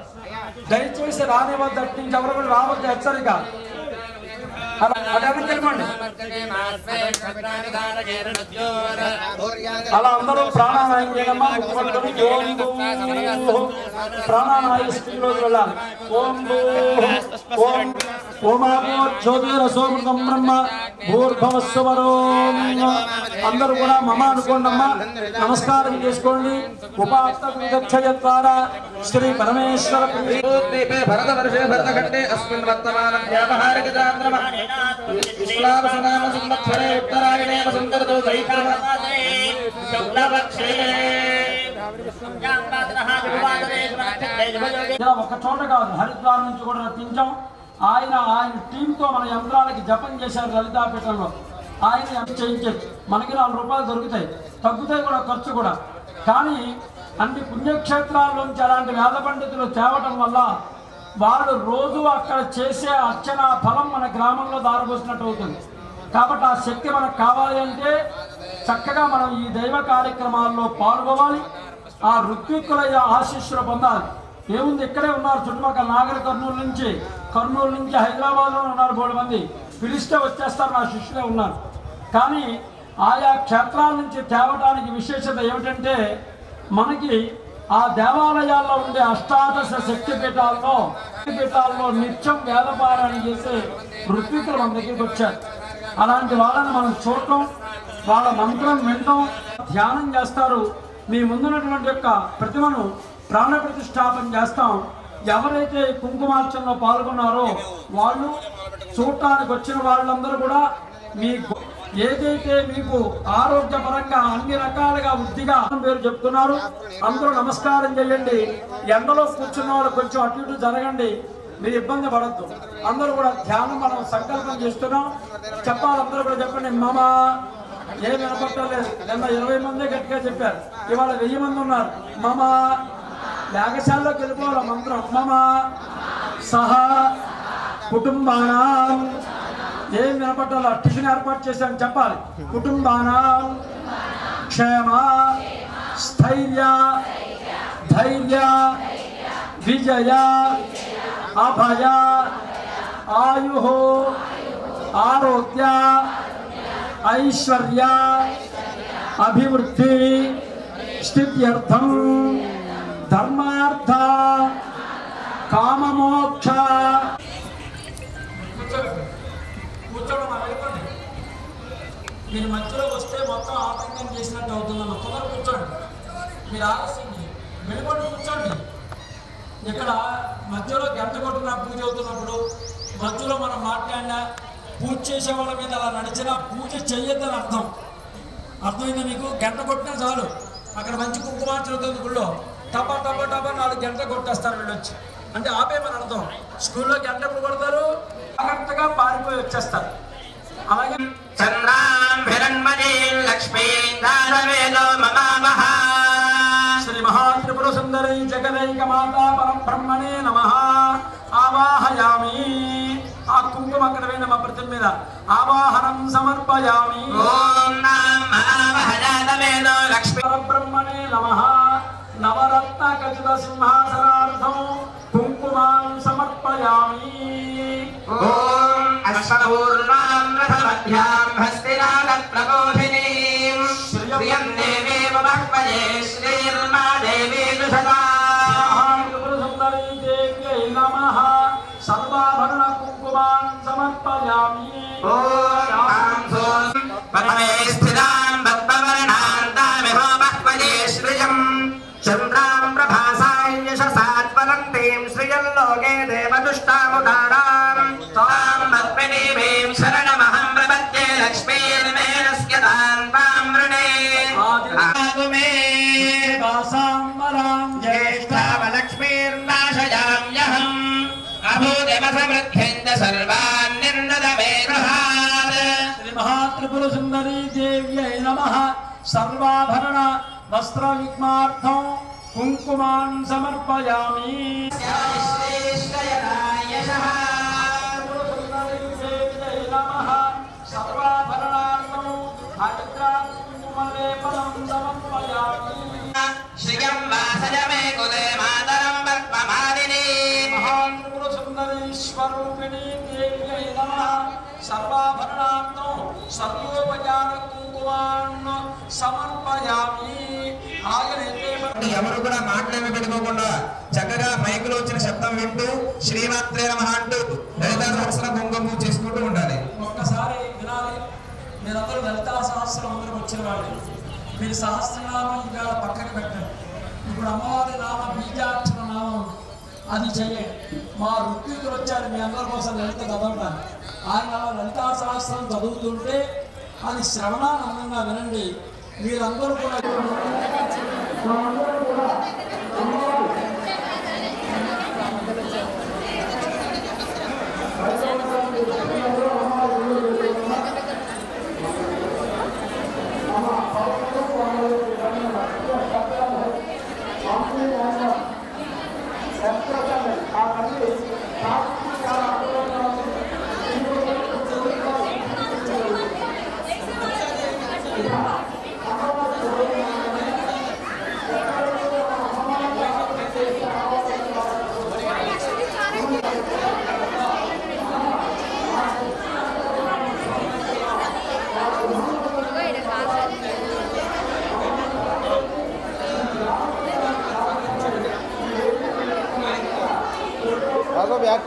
దయచేసి రానివద్దు, అట్నుంచి ఎవరు కూడా రావద్దు, హెచ్చరిక. అలా అందరూ ప్రాణాయామం చేయడమ్మా. ప్రాణాయామ స్థితిలో వెళ్ళాలి. ఓం ఓం ఓమాభోజ్యోతిరసోమృతం బ్రహ్మ భూర్భవస్వరోం. అందరూ కూడా మమ అనుకోండి అమ్మా, నమస్కారం చేసుకోండి. ఉపాత్తక్షయ ద్వారా శ్రీ పరమేశ్వర భరతవర్షే భరతఖండే అస్మిన్ వర్తమానం వ్యావహారిక చాంద్రమ విశ్లావసనామ సంవత్సరే ఉత్తరాయణే వసంతఋతౌ చైత్రమాసే శుక్లపక్షే ఒక చోట కాదు, హరిద్వార్ నుంచి కూడా రప్పించాం. ఆయన టీంతో మన యంత్రాలకి జపం చేశారు లలితాపీఠంలో. ఆయన చేయించచ్చు, మనకి 4 రూపాయలు దొరుకుతాయి, తగ్గుతాయి కూడా ఖర్చు కూడా. కానీ అన్ని పుణ్యక్షేత్రాల్లోంచి అలాంటి వేద పండితులు తేవటం వల్ల వాళ్ళు రోజు అక్కడ చేసే అర్చన ఫలం మన గ్రామంలో దారబోసినట్టు అవుతుంది. కాబట్టి ఆ శక్తి మనకు కావాలి అంటే చక్కగా మనం ఈ దైవ కార్యక్రమాల్లో పాల్గొవాలి. ఆ ఋత్విక్కుల ఆశీస్సులు పొందాలి. ఏముంది, ఇక్కడే ఉన్నారు చుట్టుపక్కల నాగర్ కర్నూలు నుంచి హైదరాబాద్లో ఉన్నారు 3 మంది. పిలిస్తే వచ్చేస్తారు, నా శిష్యులే ఉన్నారు. కానీ ఆయా క్షేత్రాల నుంచి తేవడానికి విశేషత ఏమిటంటే మనకి ఆ దేవాలయాల్లో ఉండే అష్టాదశ శక్తిపీఠాల్లో నిత్యం వేదపారాయణ చేసే ఋత్వికులు మన దగ్గరికి వచ్చారు. అలాంటి వాళ్ళని మనం చూడటం, వాళ్ళ మంత్రం వినటం, ధ్యానం చేస్తారు. మీ ముందున్నటువంటి యొక్క ప్రతిమను ప్రాణ ప్రతిష్టాపన చేస్తాం. ఎవరైతే కుంకుమార్చనలో పాల్గొన్నారో వాళ్ళు చూడటానికి వచ్చిన వాళ్ళందరూ కూడా మీకు ఏదైతే మీకు ఆరోగ్యపరంగా అన్ని రకాలుగా వృద్ధిగా పేరు చెప్తున్నారు. అందరూ నమస్కారం చేయండి. ఎండలో కూర్చున్న వాళ్ళు కొంచెం అటు ఇటు జరగండి, మీరు ఇబ్బంది పడద్దు. అందరూ కూడా ధ్యానం మనం సంకల్పం చేస్తున్నాం. చెప్పాలి, అందరూ కూడా చెప్పండి. మమ ఏం వినపట్టలేదు. నిన్న 20 మంది గట్టిగా చెప్పారు, ఇవాళ 1000 మంది ఉన్నారు. మమ యాగశాలలోకి వెళ్ళిపోవాలి మంత్రం. మమ సహా కుటుంబానాం ఏం వినపట్టాలో టిఫిన్ ఏర్పాటు చేశాను చెప్పాలి. కుటుంబానాం క్షేమ స్థైర్య ధైర్య విజయ అభయ ఆయు ఆరోగ్య ఐశ్వర్య అభివృద్ధి స్థిత్యర్థం ధర్మార్థ కామమోక్ష. మీరు మధ్యలో వస్తే మొత్తం ఆటంకం చేసినట్టు అవుతుందన్న. తొందర కూర్చోండి, మీరు ఆలస్యం వెళ్ళిపోండి, కూర్చోండి. ఇక్కడ మధ్యలో గంట కొట్టిన పూజ అవుతున్నప్పుడు మధ్యలో మనం మాట్లాడినా పూజ చేసే వాళ్ళ మీద అలా నడిచినా పూజ చెయ్యొద్దని అర్థమైంది మీకు. గంట కొట్టినా చాలు, అక్కడ మంచి కుంకుమార్చన అవుతుంది గుళ్ళో. టపా 4 గంటలు కొట్టేస్తారు వీళ్ళు వచ్చి, అంటే ఆపేమని అర్థం. స్కూల్లో గంట ఎప్పుడు కొడతారు, జాగ్రత్తగా పారిపోయి వచ్చేస్తారు. అలాగే శ్రీ మహాత్రిపుర సుందరై జగదైక మాతా పరబ్రహ్మణే నమః. ఆవాహయామి. ఆ కుంకుమ అక్కడ వేయండి మా ప్రతి మీద. ఆవాహనం సమర్పయామి. పరబ్రహ్మణే నమః. నవరత్న ఖచిత సింహాసనార్థం కుంకుమాం సమర్పయామి. ఓం అశ్వపూర్ణాం రథమధ్యాం హస్తినాగత్రబోధినీం శ్రియం దేవే మమహ్వయే శ్రీర్మా దేవీ దుషదా. సుందరీ దేవ్యై నమః. సర్వాభరణ కుంకుమాం సమర్పయామి. ఓం పరమే స్థితాం భక్తవర్ణాం తామిహో మహ్వయే శ్రియం చంద్రాం ప్రభాసాం యశసాత్వలంతీం శ్రియం లోకే దేవదుష్టాముదారాం తాం భక్తినీమీం శరణమహం ప్రపద్యే లక్ష్మీర్మేనస్య తాం వృణే ఆదిమే వాసాంబరాం జ్యేష్ఠావలక్ష్మీర్నాశయామ్యహం అభూదేవ సమృద్ధ్యంచ సర్వాన్ నిర్ణదమేరుహాత్. శ్రీ మహాత్రిపుర సుందరీ దేవ్యై నమః. సర్వాభరణ వస్త్ర విగ్మార్థం కుంకుమాన్ సమర్పయామి. సర్వాభరణార్థం హరిద్రాం కుంకుమలేపనం సమర్పయామి. శ్రియం వాసయ మే కులే మాతరం వర్త్మమాలినీం దేవ్యై నమః సర్వాభరణార్థం సర్వోపచార కుంకుమాన్ని సమర్పయామి. ఎవరు కూడా మాటలేమి పెట్టుకోకుండా చక్కగా మైకులో వచ్చిన శబ్దం వింటూ శ్రీమాత్రే నమః అంటూ లలితా సహస్రం కుంకుమ చేసుకుంటూ ఉండాలి. ఒక్కసారి వినాలి. మీరందరూ లలితా సహస్రం అందరూ వచ్చిన వాళ్ళు మీరు సహస్రనామం ఇవాళ పక్కన పెట్టండి. ఇప్పుడు అమ్మవారి నామ బీజాక్షర నామం అది చెయ్యండి. మా ఋత్వికులు వచ్చారు మీ అందరి కోసం లలిత చదవడానికి. ఆయన లలితా సహస్రం చదువుతుంటే అది శ్రవణానందంగా వినండి. మీరందరూ కూడా बैक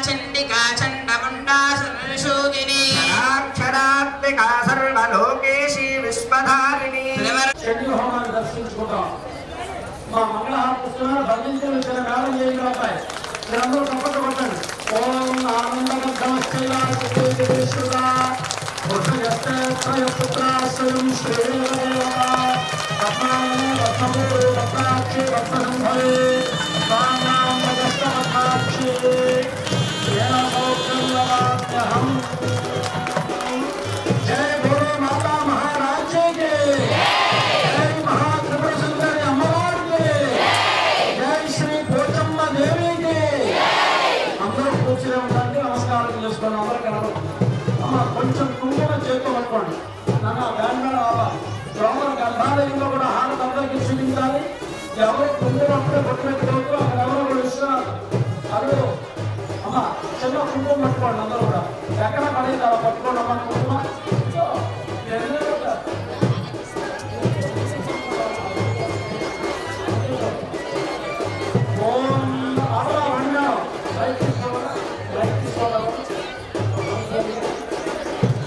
चंडिका चंडमुंडा सुरशोगिनी त्र्यम्बिका सर्वलोकेशी विश्वधारिणी శని హోమాన్ని దర్శించుకుంటాం. మా మంగళహారతిస్తున్నారు, భజంతులు ఇచ్చిన మేళం చేయండి అబ్బాయి. మీరందరూ చప్పట్లు కొట్టండి. ఓం ఆనందగర్భమశ్చైలాసురా పురుషయస్త్రయపుత్రాశ్రయం శ్రీదేవదేవతా పద్మాననే వత్సముడు వత్సాక్షి వత్ససంభవే స్వామ్యాం వత్సవత్సాక్షి ఏన సౌఖ్యం లవామ్యహం. జయ భోలో మాతా మహారాజ్ కి జై మహాత్రిపుర సుందరి అమ్మవారికి జై శ్రీ పోచమ్మ దేవికి. అందరూ కూర్చునే ఉండండి, నమస్కారం చేసుకోండి. అందరూ కనబడుతుంది. అమ్మ కొంచెం కుంకుమ చేతితో పట్టుకోండి. నాన్న బ్యాండ్ లోపల గర్భాలయంలో కూడా హారతి అందరికీ చూపించాలి. ఎవరు కుంకుమ అప్పుడే పట్టుకోవచ్చు, అక్కడ ఎవరు కూడా ఇస్తున్నారు. అదే అమ్మ చిన్న కుంకుమ పట్టుకోండి. అందరూ కూడా ఎక్కడ పడేది అలా పట్టుకోండి అమ్మ కుంకుమ. ఓం ఆపరా వండా రైట్ తీసుకోవాలా, రైట్ తీసుకోవాలా,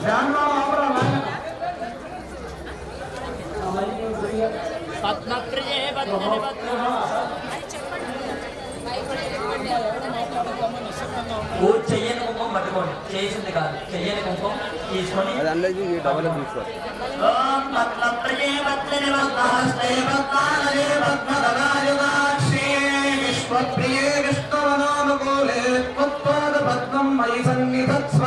ధ్యానంలో ఆపరా నాయన. పద్మప్రియే చెయ్యని కుంకుమ పట్టుకోండి, చేసింది కాదు, చెయ్యని కుంకుమ తీసుకొని అది అందరికీ డబల్ తీసుకోవాలి. ఓం పద్మప్రియే పద్మని పద్మహస్తే పద్మాలయే పద్మదలాయుగాక్షి విశ్వప్రియే విష్ణువనానుకూలే త్వత్పాద పద్మం మయి సన్నిధత్స్వ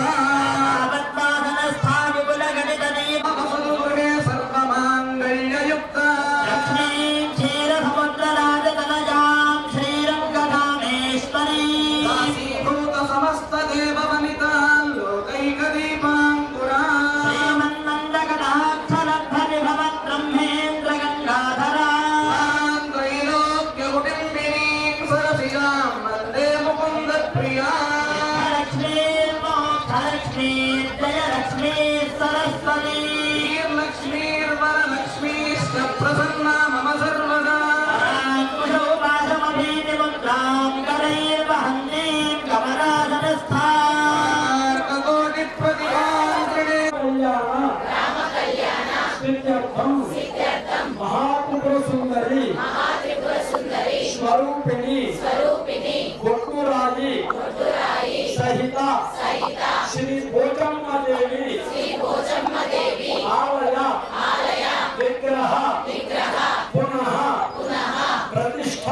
పద్మాసనస్థా విపుల గణిత దీప మమసుదూరే సర్వమాంగళ్యయుక్త లక్ష్మీం క్షీరసముద్రరాజతనజాం శ్రీరంగకామేశ్వరీ దాసీభూత సమస్త దేవవనితాం లోకైకదీపాంకురా శ్రీమన్నందకటాక్షరభ్రవిభవద్బ్రహ్మేంద్ర గంగాధరా త్రైలోక్యకుటుంబినీం సరసిజాం వందే ముకుందప్రియా లక్ష్మీ జయ లక్ష్మీ సరస్వతి శ్రీర్లక్ష్మీర్వరలక్ష్మీశ్చ ప్రసన్నా మమ సర్వదా కుశోపాశమభీతిముద్రాం కరైర్వహంతీం కమరాసనస్థాం కోటి ప్రతిభాంత్రిణే సిద్ధ్యర్థం మహాత్రిపుర సుందరి స్వరూపిణి గొట్టురాయి సహిత శ్రీ పోచమ్మ దేవి ఆలయ విగ్రహ పునః ప్రతిష్ఠ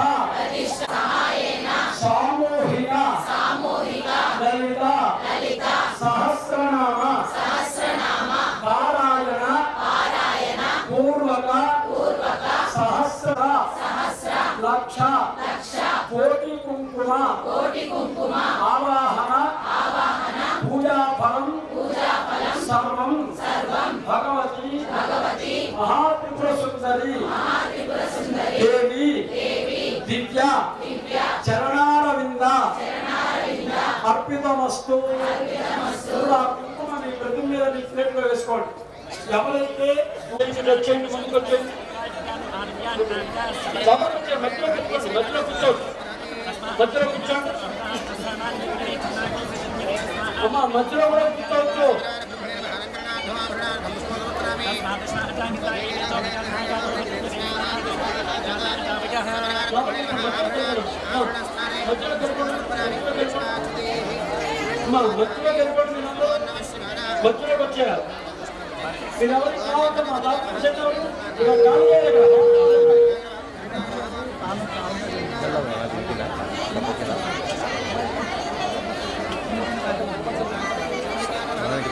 సామూహిక లలిత సహస్రనామ పారాయణ పూర్వక సహస్ర లక్ష కోటి కుంకుమ ఆవాహన పూజా ఫలం సర్వం భగవతి మహాత్రిపుర సుందరి దేవి దివ్య చరణారవింద అర్పితమస్తు. ఇప్పుడు ఆ కుంకుమ మీ ప్రతి మీద మీ ప్లేట్లో వేసుకోండి. ఎవరైతే వచ్చేయండి, ముందుకు వచ్చేయండి, మధ్యలో కూర్చోండి, మధ్యలో కూర్చోండి, మధ్యలో కూర్చోండి అమ్మా, మధ్యలో కూడా కూర్చోవచ్చు. మధ్యలో వెళ్ళిపోండి, మధ్యలోకి వచ్చేయాలి. మీరు ఎవరికి కావద్దమ్మా, డాక్టర్ చెప్పారు ఇక కాదు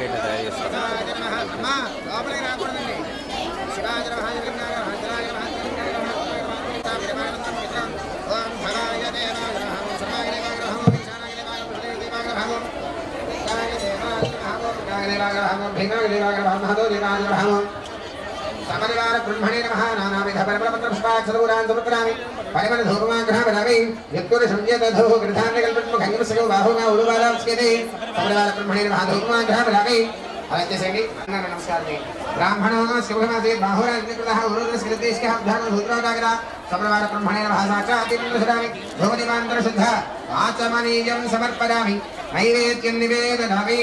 ఇక్కడ తయారు చేస్తారు. సమరివార బ్రహ్మణే నమః నానావిధ పరమపత్ర పుష్పాక్షరూరాన్ సమర్పయామి పరిమళ ధూపమాగ్రహపరామి యత్తురి సంయతధో గృధాన్యకల్పముఖంగమసగో బాహునా ఉలుబాలాస్యతే సమరివార బ్రహ్మణే నమః ధూపమాగ్రహపరామి. అలా చేసేయండి. నమస్కారం. బ్రాహ్మణో శుభమాసే బాహురాజ్ఞకృతః ఉరుద్రస్కృతేష్కః అబ్ధానో ధూత్రాగాగ్ర సమరివార బ్రహ్మణే నమః సాక్షాత్ సదామి భవతిమాంతర శుద్ధ ఆచమనీయం సమర్పయామి. నైవేద్యం నివేదనమే.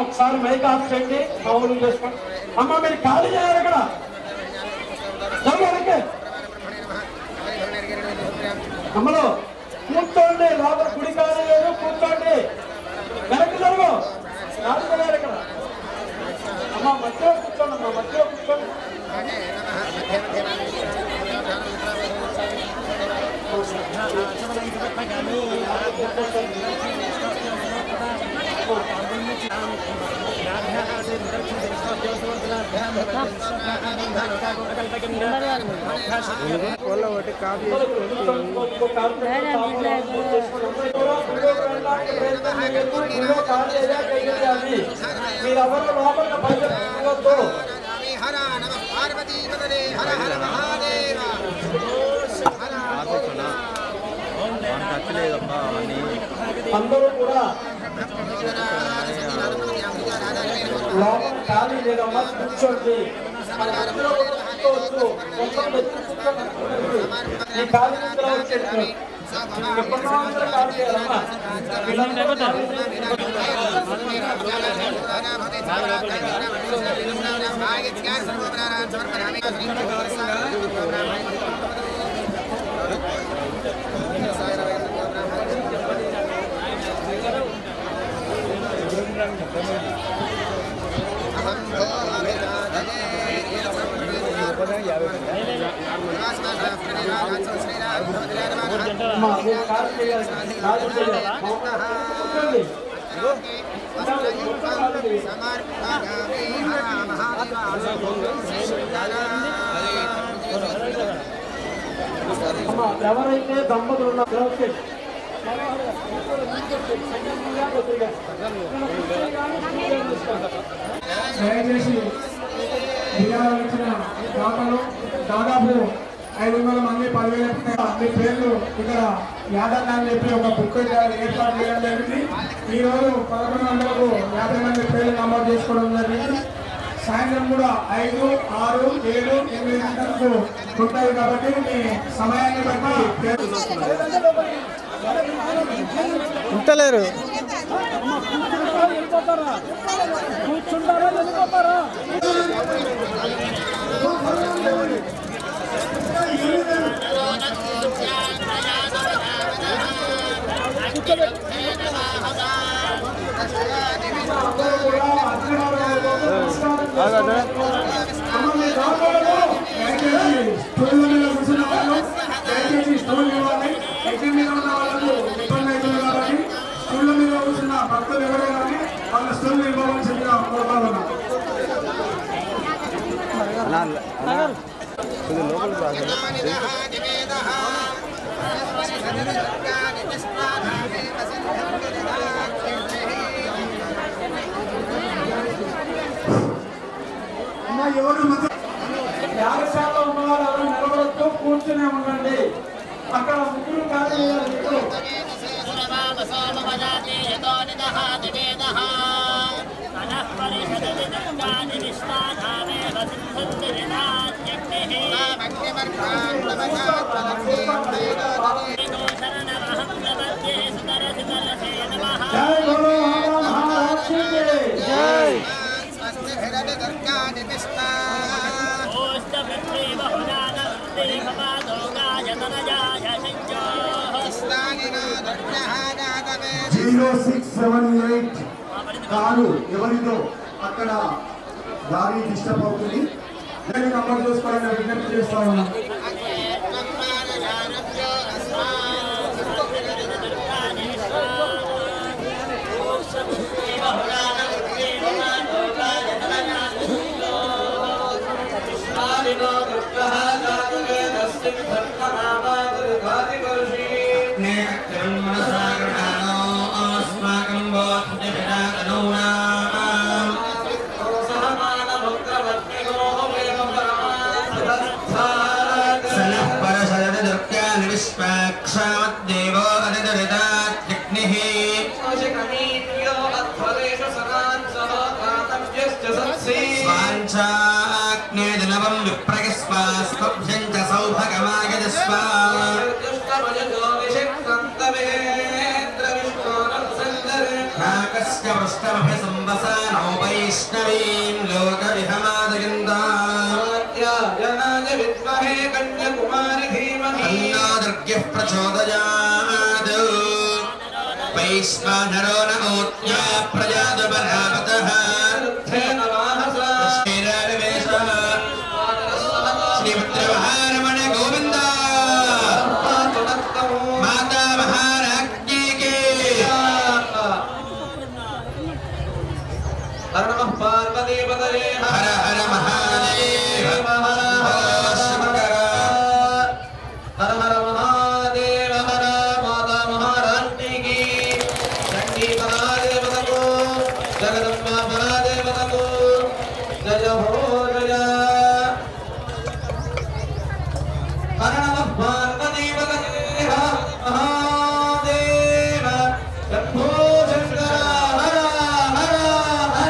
ఒకసారి మైక్ ఆఫ్ చేయండి. మామూలు చేసుకోండి. అమ్మ మీరు ఖాళీ చేయాలి ఇక్కడ. అమ్మలో కూర్చోండి. లోపల గుడి ఖాళీ లేదు. కూర్చోండి. వెనక్కి జరుగు. ఖాళీ చేయాలి ఇక్కడ. అమ్మ మధ్యలో కూర్చోండి. అమ్మ మధ్యలో కూర్చోండి. మీరెవరు లోపల బయటకు హర నమ పార్వతీ పదనే హర హర మహాదేవ. అందరూ కూడా లోపల ఖాళీ లేదమ్మా. కూర్చోండి. కూర్చోవచ్చు. ఈ ఖాళీ నిద్ర వచ్చేది ఎప్పటికో అందరూ ఖాళీ చేయాలమ్మా. ఎవరైతే దంపతులు ఉన్నారో దయచేసి విజయాలు ఇచ్చిన దాతలు దాదాపు 500 మంది 10,000 మీ పేర్లు ఇక్కడ యాదవ్ అని చెప్పి ఒక బుక్ ఏర్పాటు చేయడం జరిగింది. ఈరోజు 1100కు 50 మంది పేర్లు నమోదు చేసుకోవడం జరిగింది. సాయంత్రం కూడా 5, 6, 7, 8 గంటలకు ఉంటాయి కాబట్టి మీ సమయాన్ని బట్టి ఉంటలేరు. కూర్చుంటారా వెళ్ళిపోతారా? దయచేసి స్టోన్ ఇవ్వాలి. ఎగ్జిట్ మీద ఉన్న వాళ్ళకు ఇబ్బంది అవుతుంది కాబట్టి స్టూళ్ళ మీద కూర్చున్న భక్తులు ఎవరే కానీ వాళ్ళ స్టోన్లు ఇవ్వవలసిందిగా కోరుకోవాలి. ఎవరు యాగశాలలో ఉన్నవారు ఎవరు నిలబడద్దు. కూర్చునే ఉండండి. అక్కడ ముగ్గురు ఖాళీ చేయాలి. కారు ఎవరిదో అక్కడ దారి డిస్టర్బ్ అవుతుంది. దాన్ని నమోదు చేసుకోవాలని విజ్ఞప్తి చేస్తా ఉన్నాం. వైష్ణవీం లోకవిహమాదయంతాయ విద్మహే కన్యాకుమారి ధీమహి తన్నో దుర్గః ప్రచోదయాత్ వైశ్వానరో నమోత్యా ప్రజాతు పరాపతః రుద్ధేన వాహసా శ్రీరామేశః శ్రీభద్రవహారమణ గోవింద మాతా మహారాజ్ఞీ కే హర నమః పార్వతీపతయే హర హర మహాదేవ శంకర హర హర మహాదేవ హర మాతా మహారాజ్ఞీ కి చండీ పరాదేవతకు జగదంబ పరాదేవతకు జయ హో జయ హర నమః పార్వతీపతయే హర మహాదేవ శంభో శంకర హర హర హర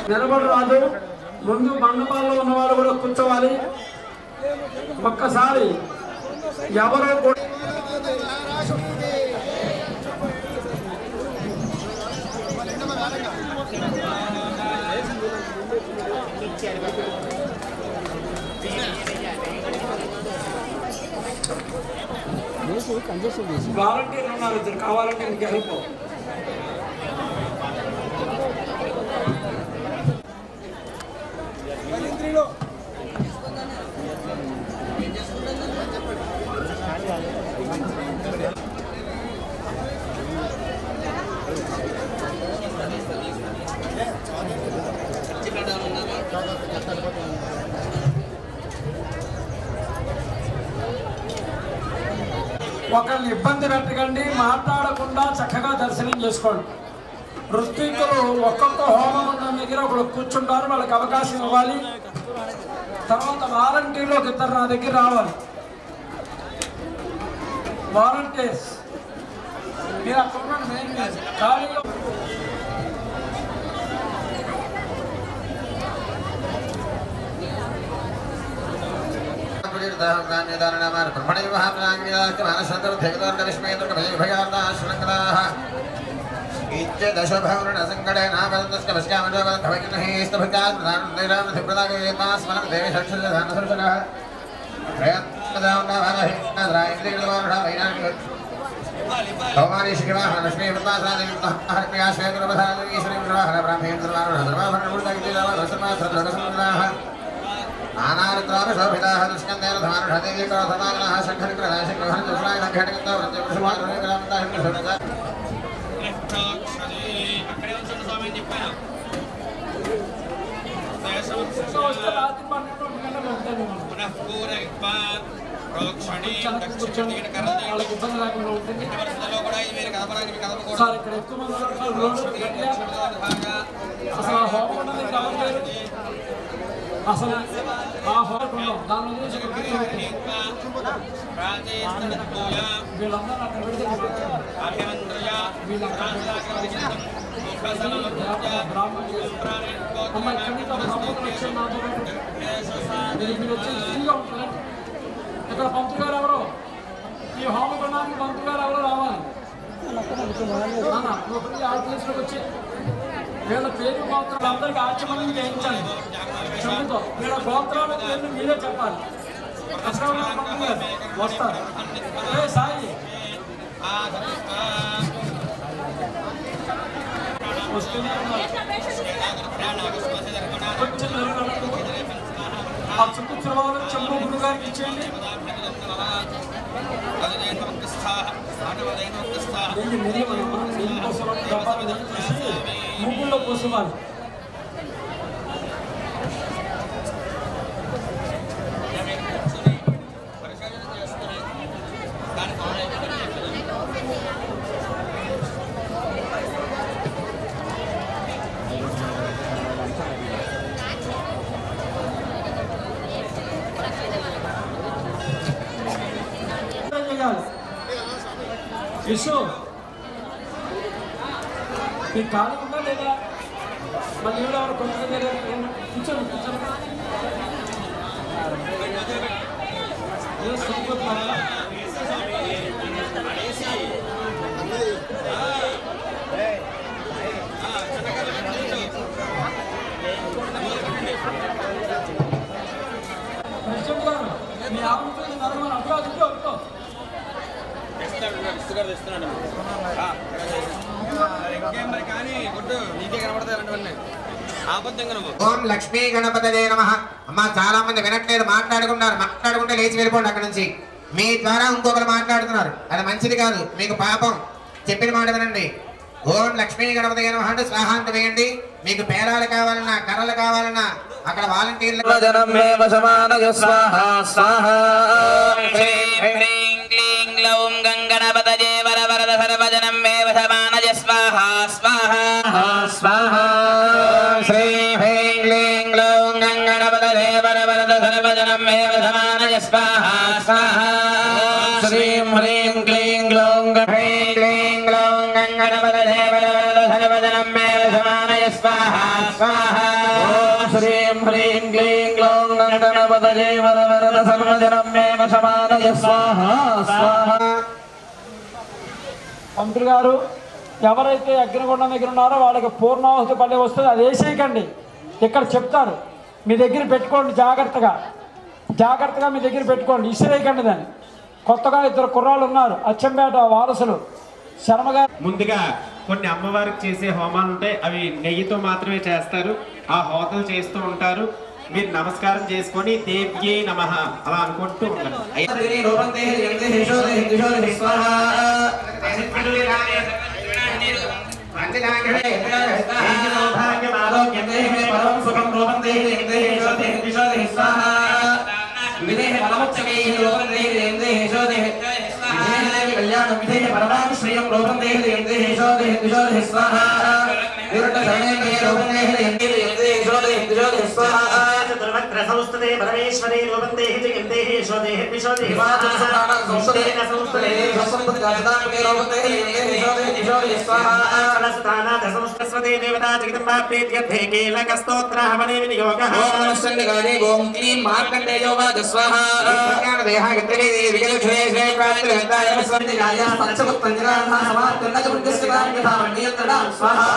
నిలబడి రాదు. ముందు మండపాల్లో ఉన్న వాళ్ళు కూడా కూర్చోవాలి. ఒక్కసారి ఎవరో వాలంటీర్లు ఉన్నారు, ఇద్దరు కావాలంటే మీకు హెల్ప్. ఒకరిని ఇబ్బంది పెట్టకండి, మాట్లాడకుండా చక్కగా దర్శనం చేసుకోండి. ఋత్వికులు ఒక్కొక్క హోమగుండం దగ్గర ఒకరు కూర్చుంటారు, వాళ్ళకి అవకాశం ఇవ్వాలి. తర్వాత వాలంటీర్లు ఒక ఇద్దరు నా దగ్గర రావాలి. వాలంటీర్స్ మీరు అక్కడ మెయిన్ ఖాళీలో వాళ్ళకి ఇబ్బంది లేకుండా ఉంటుంది. సార్ ఇక్కడ ఎక్కువ మంది అసలు ఆ హోమం అసలు ఆ హోటల్ దాని గురించి వీళ్ళందరూ అక్కడ పెడితే మీరు వచ్చి ఫ్రీగా ఉంటారు. ఇక్కడ పంతులు గారు ఎవరు, ఈ హోమగుండానికి పంతులు గారు ఎవరు రావాలి. ఆర్టిస్ట్లోకి వచ్చి వీళ్ళ పేరు గోత్రాలు అందరికీ ఆచమనం చేయించండి. చెబుతో వీళ్ళ గోత్రాల పేర్లు మీరే చెప్పాలి. వస్తారు సాయి వస్తూనే ఉన్నారు. ఆ చుట్టూ చురవాలు చెంపు గురువు గారికి ఇచ్చేయండి. ముగ్గుల్లో పోసేవాళ్ళు. విషు మీ ఖాళీ ఉందా లేదా? మళ్ళీ ఎవరు కొంచెం కూర్చోండి కూర్చోండి. ప్రెసిడెంట్ గారు మీ ఆఫీసులో నడవమని అభివృద్ధి అనుకో. ఓం లక్ష్మీ గణపతయే నమః. అమ్మ చాలా మంది వినట్లేదు, మాట్లాడుకుంటే లేచి వెళ్ళిపోండి అక్కడ నుంచి. మీ ద్వారా ఇంకొకరు మాట్లాడుతున్నారు, అది మంచిది కాదు, మీకు పాపం. చెప్పిన మాట వినండి. ఓం లక్ష్మీ గణపతయే నమః అంటే స్వాహాంత వేయండి. మీకు పేరాలు కావాలన్నా కర్రలు కావాలన్నా అక్కడ వాలంటీర్లు ఓం గంగణపతయే వరవరద సర్వజనం మే వశమానయ స్వాహా స్వాహా స్వాహా. శ్రీం హ్రీం క్లీం గ్లౌం గంగణపతయే వరవరద సర్వజనం మే వశమానయ స్వాహా స్వాహా. శ్రీం హ్రీం క్లీం గ్లౌం హ్రీం క్లీం గ్లౌం గంగణపతయే వరవరద సర్వజనం మే వశమానయ స్వాహా స్వాహా. శ్రీం హ్రీం క్లీం గ్లౌం గంగణపతయే వరవరద సర్వజనం మే వశమానయ స్వాహా స్వాహా. మంత్రి గారు ఎవరైతే అగ్నిగుండం దగ్గర ఉన్నారో వాళ్ళకి పూర్ణాహుతి పల్లె వస్తుంది, అది వేసేయకండి. ఇక్కడ చెప్తారు, మీ దగ్గర పెట్టుకోండి, జాగ్రత్తగా మీ దగ్గర పెట్టుకోండి, ఇసిరేయకండి దాన్ని. కొత్తగా 2 కుర్రాళ్ళు ఉన్నారు, అచ్చంపేట వారసులు శర్మగారు. ముందుగా కొన్ని అమ్మవారికి చేసే హోమాలు ఉంటాయి, అవి నెయ్యితో మాత్రమే చేస్తారు. ఆ హోతలు చేస్తూ ఉంటారు. మీరు నమస్కారం చేసుకొని దేవ్యే నమః అలా అనుకుంటూ ఉండండి. సంస్థతే పరమేశ్వరే రూపంతే జగంతే యశోదే విశోదే సంస్థతే సంస్థతే సంపత్కాదామే రూపంతే యశోదే యశోదే స్వాహా. సనస్తానాద సంస్థస్వతే దేవతా జగదంబా ప్రీత్యర్థే కీలక స్తోత్ర హవనే వినియోగః. ఓం సంగగాదే ఓం క్లీం మార్కండేయో వాద స్వాహా. జ్ఞాన దేహాగత్రే విజయలక్ష్మే శ్రీ ప్రాప్తిరతాయ స్వంతి రాజా పంచముత్తంజరాధ సమార్తండ జుర్గస్కరాయ భావనియతడ స్వాహా.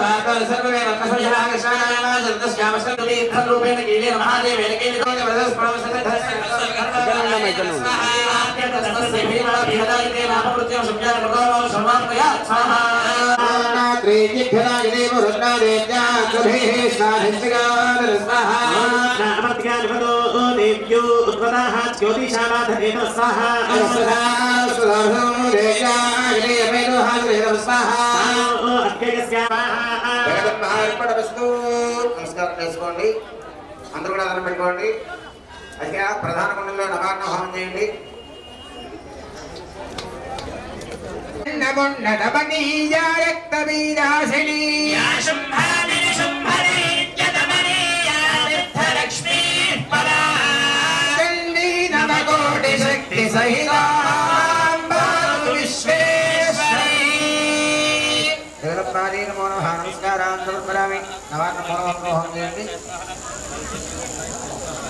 వాకల్ సర్వే వకసయా కృష్ణాయ జర్దస్యామసంతి రూపేణ కీలే మహాదేవ వేలకేలి తోయ బ్రదర్స్ ప్రొఫెసర్ నమస్కారం చేసుకోండి. అందరూ కూడా దండం పెట్టుకోండి. అయితే ప్రధాన కుండంలో నవార్ణ హోమం చేయండి.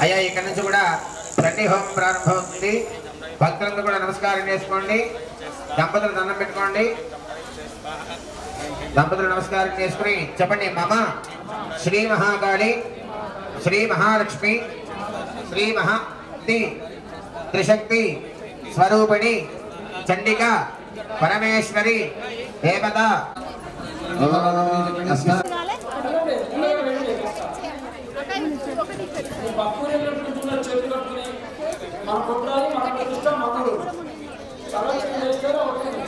అయ్యా ఇక్కడి నుంచి కూడా ప్రతి హోమం ప్రారంభమవుతుంది. భక్తులందరూ కూడా నమస్కారం చేసుకోండి. దంపతులు దండం పెట్టుకోండి. దంపతులు నమస్కారం చేసుకుని చెప్పండి. మమ శ్రీ మహాకాళి, శ్రీ మహాలక్ష్మి, శ్రీ మహాది త్రిశక్తి స్వరూపిణి చండిక పరమేశ్వరి దేవత. పక్కూరు చూడాలి మన ప్రతిష్ట మనకు ఆలోచన చేస్తే అవుతుంది.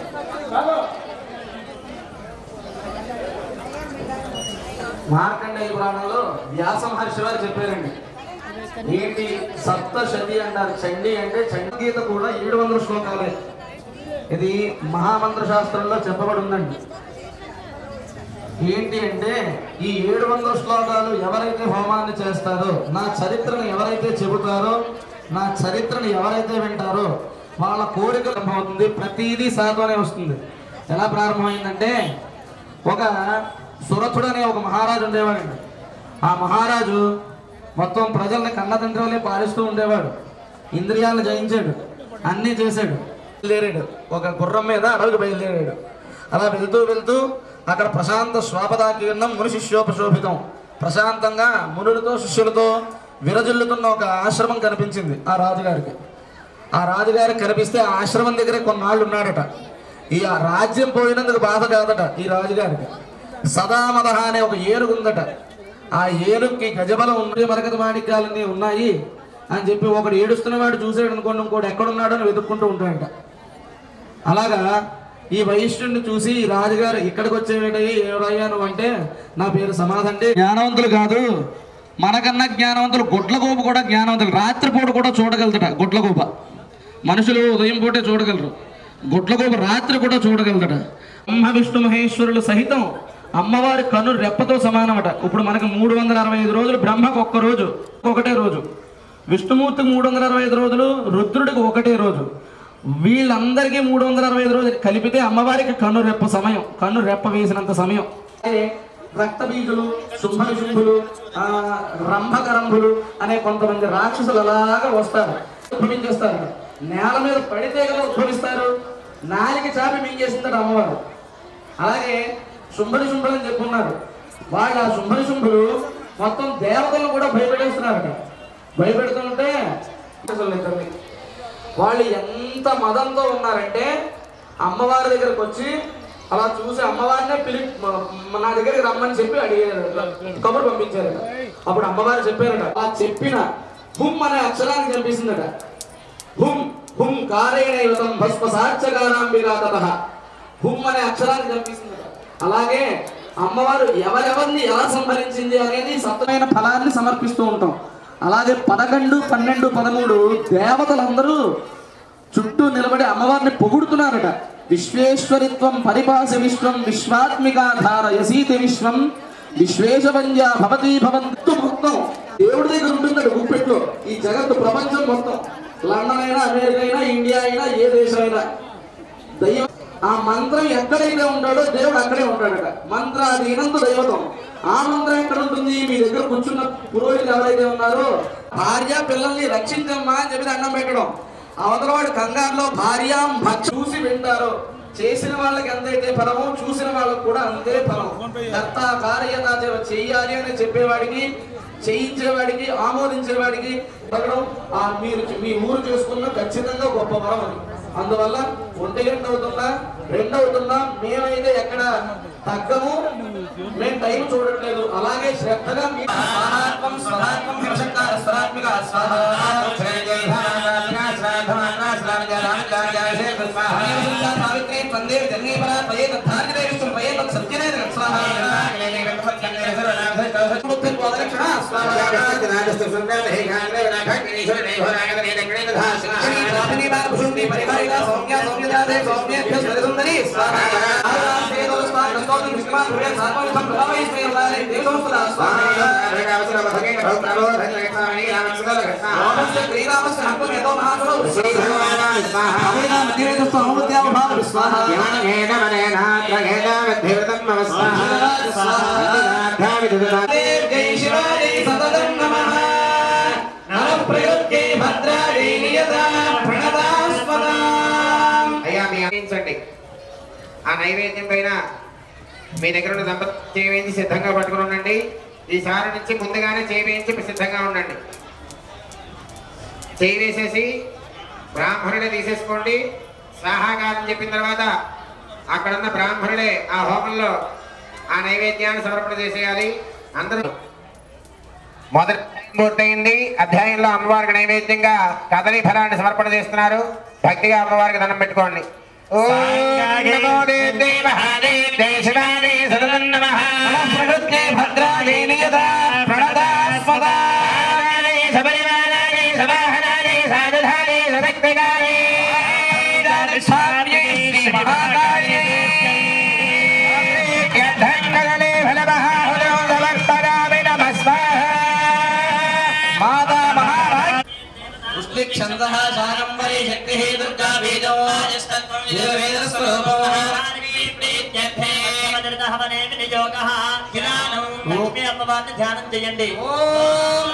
మార్కండేయ పురాణంలో వ్యాస మహర్షి వారు చెప్పారండి. ఏంటి సప్తశతి అంటారు. చండీ అంటే చండీగీత కూడా 700 శ్లోకాలే. ఇది మహామంత్ర శాస్త్రంలో చెప్పబడి ఉందండి. ఏంటి అంటే ఈ 700 శ్లోకాలు ఎవరైతే హోమాన్ని చేస్తారో, నా చరిత్రను ఎవరైతే చెబుతారో, నా చరిత్రను ఎవరైతే వింటారో వాళ్ళ కోరిక అవుతుంది. ప్రతిదీ సాధువునే వస్తుంది. ఎలా ప్రారంభమైందంటే, ఒక సురథుడు అనే ఒక మహారాజు ఉండేవాడండి. ఆ మహారాజు మొత్తం ప్రజల్ని కన్నతండ్రి వల్లే పాలిస్తూ ఉండేవాడు. ఇంద్రియాలను జయించాడు, అన్నీ చేశాడు. బయలుదేరాడు, ఒక గుర్రం మీద అడవికి బయలుదేరాడు. అలా వెళ్తూ వెళ్తూ అక్కడ ప్రశాంత స్వాపదాకీర్ణం ముని శిష్యోపశోభితం, ప్రశాంతంగా మునులతో శిష్యులతో విరజిల్లుతున్న ఒక ఆశ్రమం కనిపించింది ఆ రాజుగారికి. ఆ రాజుగారికి కనిపిస్తే ఆ ఆశ్రమం దగ్గరే కొన్నాళ్ళు ఉన్నాడట. ఈ రాజ్యం పోయినందుకు బాధ కాదట ఈ రాజుగారికి. సదామదహ అనే ఒక ఏనుగు ఉందట. ఆ ఏనుగుకి గజబలం ఉంది, మరకత మాణిక్యాలన్నీ ఉన్నాయి అని చెప్పి ఒకడు ఏడుస్తున్నవాడు చూసాడు అనుకోండి, ఇంకోటి ఎక్కడున్నాడో అని వెతుక్కుంటూ ఉంటాడంట. అలాగా ఈ వైశ్యుడిని చూసి ఈ రాజుగారు ఇక్కడికి వచ్చేవేటయ్యి ఎవరయ్యా నువ్వు అంటే, నా పేరు సమాధి అంటే, జ్ఞానవంతులు కాదు మనకన్నా జ్ఞానవంతులు, గుడ్లగూబ కూడా జ్ఞానవంతులు. రాత్రిపూట కూడా చూడగలుగుతాట గుడ్లగూబ. మనుషులు ఉదయం పూటే చూడగలరు, గుడ్లగూబ రాత్రి కూడా చూడగలుగుతాట. బ్రహ్మ విష్ణు మహేశ్వరులు సహితం అమ్మవారి కను రెప్పతో సమానమట. ఇప్పుడు మనకు 365 రోజులు, బ్రహ్మకు ఒక్క రోజు ఒకటే రోజు, విష్ణుమూర్తికి 365 రోజులు, రుద్రుడికి ఒకటే రోజు. వీళ్ళందరికీ 365 రోజులు కలిపితే అమ్మవారికి కన్ను రెప్ప సమయం, కన్ను రెప్ప వేసినంత సమయం. రక్తబీజులు, శుంభనిశుంభులు, రంభకరంభులు అనే కొంతమంది రాక్షసులు అలాగా వస్తారు, ఉద్భవించేస్తారు. నేల మీద పడితే కదా ఉద్భవిస్తారు. నాలికి చాపి మింగేసిందట అమ్మవారు. అలాగే శుంభనిశుంభులు అని చెప్పున్నారు. వాళ్ళు ఆ శుంభనిశుంభులు మొత్తం దేవతలను కూడా భయపెట్టేస్తున్నారట. భయపెడుతుంటే వాళ్ళు ఎంత మదంతో ఉన్నారంటే, అమ్మవారి దగ్గరకు వచ్చి అలా చూసి అమ్మవారినే నా దగ్గరికి రమ్మని చెప్పి అడిగారు, కబురు పంపించారట. అప్పుడు అమ్మవారు చెప్పారట, ఆ చెప్పిన హుమ్ అనే అక్షరాన్ని కనిపిస్తుందట. హుమ్ హుమ్ కారేణయుతం భస్మ సాక్షగానాంబిరాతః, హుమ్ అనే అక్షరాన్ని కనిపిస్తుందట. అలాగే అమ్మవారు ఎవరెవరిని ఎలా సంహరించింది అనేది సత్యమైన ఫలాన్ని సమర్పిస్తూ ఉంటాం. అలాగే 11, 12, 13 దేవతలందరూ చుట్టూ నిలబడి అమ్మవారిని పొగుడుతున్నారట. విశ్వేశ్వరిత్వం పరిపాస విశ్వం విశ్వాత్మికాధార యసీతి విశ్వం విశ్వేశవంజా భవతీ భవంతు. మొత్తం దేవుడి దగ్గర ఉంటుందట గుప్పెట్లో. ఈ జగత్తు ప్రపంచం మొత్తం, లండన్ అయినా, అమెరికా అయినా, ఇండియా అయినా, ఏ దేశం అయినా, దైవం ఆ మంత్రం ఎక్కడైతే ఉంటాడో దేవుడు అక్కడే ఉంటాడట. మంత్రాధీనంతు దైవతం. ఆ మంత్రం ఎక్కడ ఉంటుంది? మీ దగ్గర కూర్చున్న పురోహితులు ఎవరైతే ఉన్నారో, భార్య పిల్లల్ని రక్షించమ్మా అని చెప్పి అన్నం పెట్టడం. అవతల వాడు కంగారులో భార్య చూసి వింటారో, చేసిన వాళ్ళకి ఎంతైతే ఫలమో చూసిన వాళ్ళకి కూడా అంతే ఫలం. కర్త కార్యత చెయ్యాలి అని చెప్పేవాడికి, చేయించేవాడికి, ఆమోదించేవాడికి మీరు మీ ఊరు చేసుకున్న ఖచ్చితంగా గొప్ప వరం అది. అందువల్ల 1 గంట అవుతుందా 2 అవుతుందా మేమైతే ఎక్కడ తగ్గము, మేము టైం చూడట్లేదు. అలాగే శ్రద్ధగా ఆ నైవేద్యం పైన మీ దగ్గర ఉన్న దంపతి చేయించి సిద్ధంగా పట్టుకుని ఉండండి. ఈసారి నుంచి ముందుగానే చేయించి సిద్ధంగా ఉండండి. చేయి వేసేసి బ్రాహ్మణుడే తీసేసుకోండి. స్వాహాగారం చెప్పిన తర్వాత అక్కడున్న బ్రాహ్మణుడే ఆ హోమంలో ఆ నైవేద్యాన్ని సమర్పణ చేసేయాలి. అందరూ మొదటి పూర్తయింది. అధ్యాయంలో అమ్మవారికి నైవేద్యంగా కదలి ఫలాన్ని సమర్పణ చేస్తున్నారు. భక్తిగా అమ్మవారికి దండం పెట్టుకోండి. छंदः शाकंभरी शक्तिः दुर्गा बीजो वेदस्वरूपः ध्यानं చేయండి. ఓం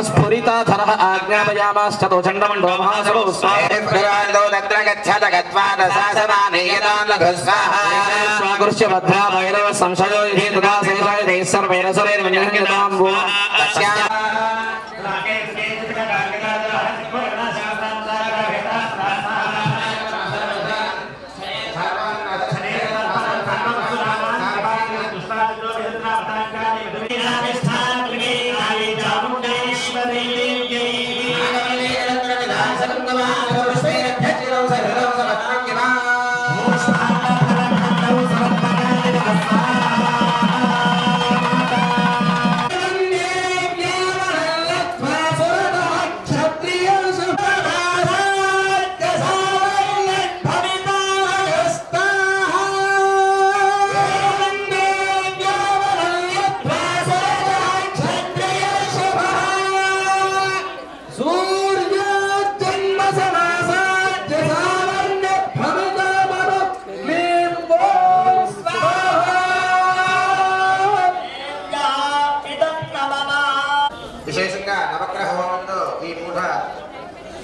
स्फुरिताधरः आज्ञापयामाश्चतो चण्डमण्डो महासभो स्वाहान्दो तत्र गच्छत गत्वा रसासनानेयदान् लघुस्वाहागुरुश्च भद्रा भैरव संशयो यदि तदा शेषाय ते सर्वैरसुरैर्विनिहङ्गतां वो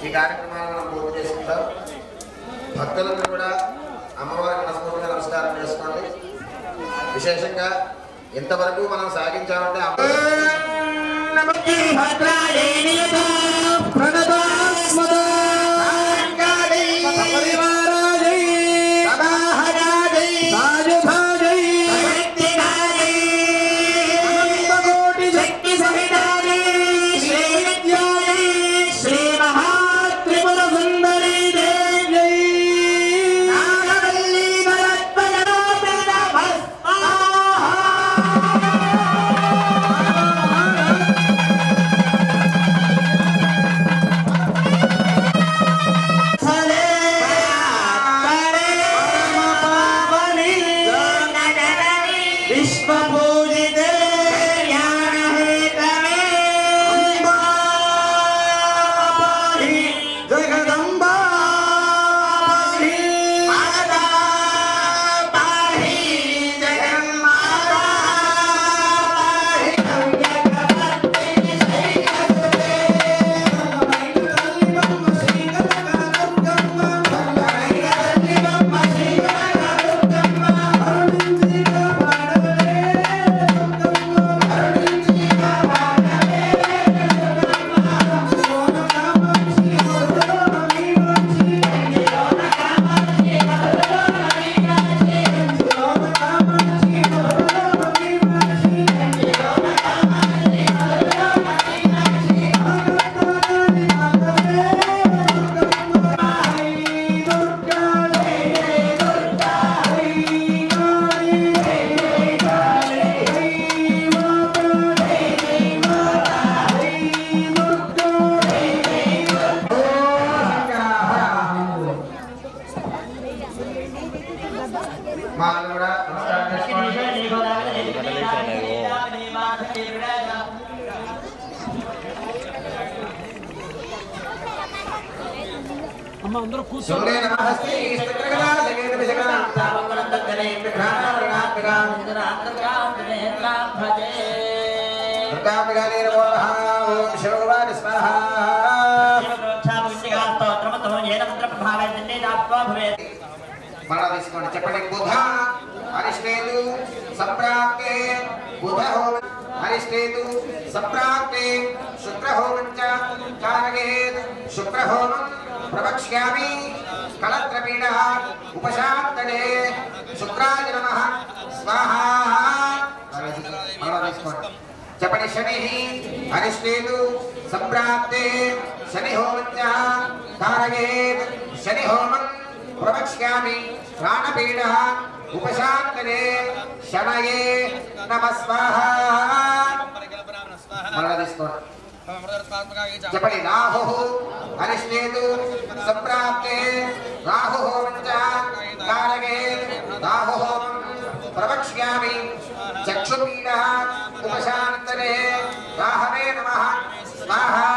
ఈ కార్యక్రమాలను మనం పూర్తి చేసుకుంటాం. భక్తులందరూ కూడా అమ్మవారికి మనస్ఫూర్తిగా నమస్కారం చేసుకోండి. విశేషంగా ఇంతవరకు మనం సాగించామంటే అందరూ కూర్చోండి. చెప్పండి. బుధ అరిష్టేతు సంప్రాప్తే బుధ హోమం అరిష్టేతు సంప్రాప్తే శుక్రహోమంచ కారయేత్ శుక్రహోమం ప్రవక్ష్యామి కళత్రపీడ ఉపశాంతనే శుక్రాయ నమః స్వాహా. చెప్పండి. శని అరిష్టేతు సంప్రాప్తే శని హోమంచ కారయేత్ శని హోమం ప్రవక్ష్యామి ప్రాణపీడ ఉపశాంతనే శనయే నమః స్వాహా. చెప్పండి. రాహు అరిష్టేతు సంప్రాప్తే రాహు హోమంచ కారయేత్ రాహు హోమం ప్రవక్ష్యామి చక్షుపీడ ఉపశాంతనే రాహవే నమః స్వాహా.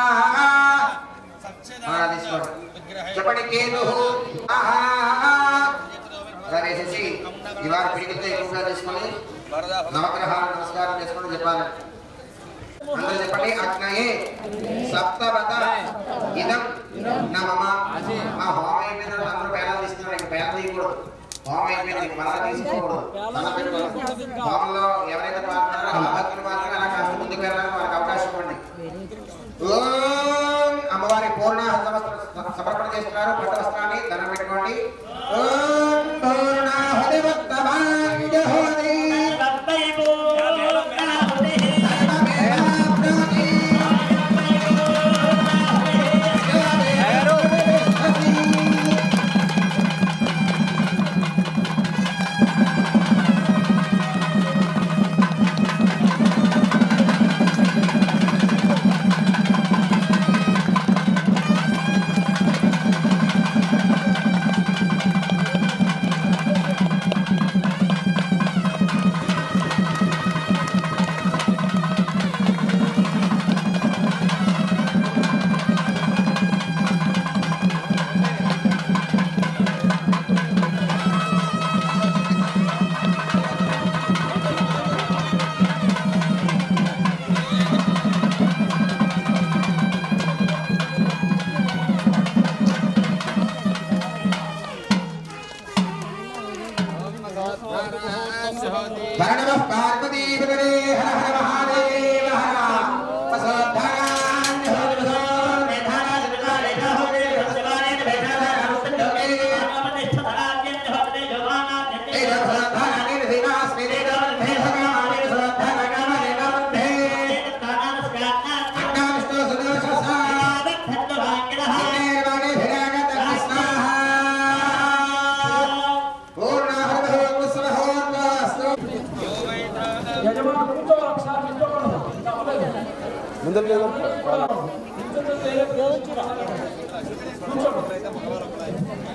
చెప్పండి. కేతు వేసేసి ఈ వారి పిడికితో ఎక్కువగా తీసుకొని నవగ్రహాలు నమస్కారం చేసుకొని చెప్పాలి. అందరూ చెప్పండి. అగ్నయే సప్తవత ఇదం నమః. మా హోమం అయిపోయిన అందరూ పేరాలు తీస్తున్నారు. ఇంక పేరాలు తీయకూడదు. హోమం అయిపోయింది. మళ్ళా తీసుకోకూడదు. హోమంలో ఎవరైతే పాల్గొన్నారో ఆ భక్తులు మాత్రమే అలా కాస్త ముందుకు వెళ్ళడానికి వారికి అవకాశం ఇవ్వండి. ఓం అమ్మవారి పూర్ణ సమర్పణ చేస్తున్నారు. పట్టు వస్త్రాన్ని దండం పెట్టుకోండి. ఓం పూర్ణాహుతివత్తమాంజహోతి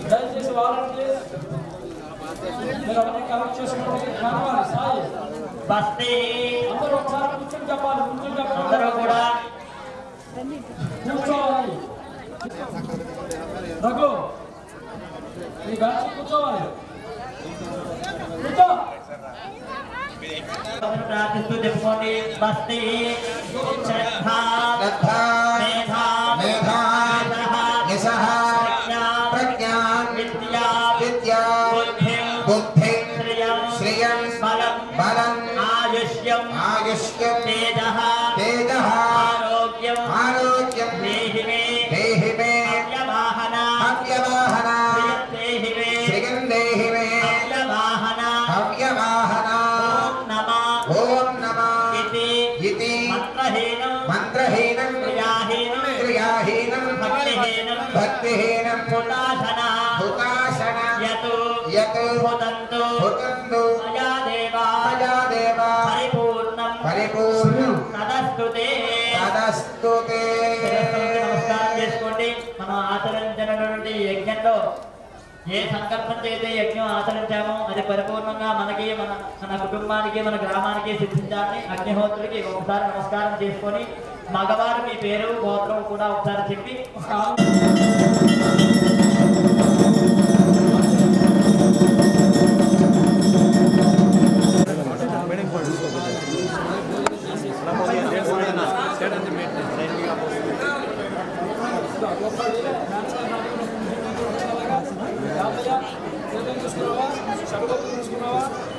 దయచేసి వాలంటీర్స్ మీరు అన్ని కలెక్ట్ చేసుకోవడానికి కావాలి. సాయి బస్తీ అందరూ ఒకసారి కూర్చొని చెప్పాలి. అందరూ కూడా కూర్చోవాలి. రఘు ఈ బ్యాచ్ కూర్చోవాలి. కూర్చో. ప్రార్థిస్తూ చెప్పుకోండి. బస్తీ శ్రద్ధ మేధా యశః ప్రజ్ఞాన్ విద్యా బుద్ధిం శ్రియం బలం ఆయుష్యం తేజః ఆరోగ్యం దేహి మే హవ్యవాహన శ్రియం దేహి మే హవ్యవాహన ఓం నమః ఇతి మంత్రహీనం క్రియాహీనం భక్తిహీనం హుతాశన యత్ హుతంతు మయా దేవా పరిపూర్ణం తదస్తుతే నమస్కారం చేసుకోండి. మనం ఆచరించినటువంటి యజ్ఞంలో ఏ సంకల్పం చేస్తే యజ్ఞం ఆచరించామో అది పరిపూర్ణంగా మనకి మన కుటుంబానికి మన గ్రామానికి సిద్ధించాలని అగ్నిహోత్రుడికి ఒకసారి నమస్కారం చేసుకొని మగవారు మీ పేరు గోత్రం కూడా ఒకసారి చెప్పి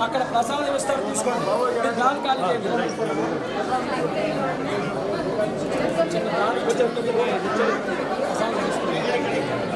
అక్కడ ప్రసాదం ఇస్తారు, తీసుకోండి. దాని ఖాళీ చేయండి.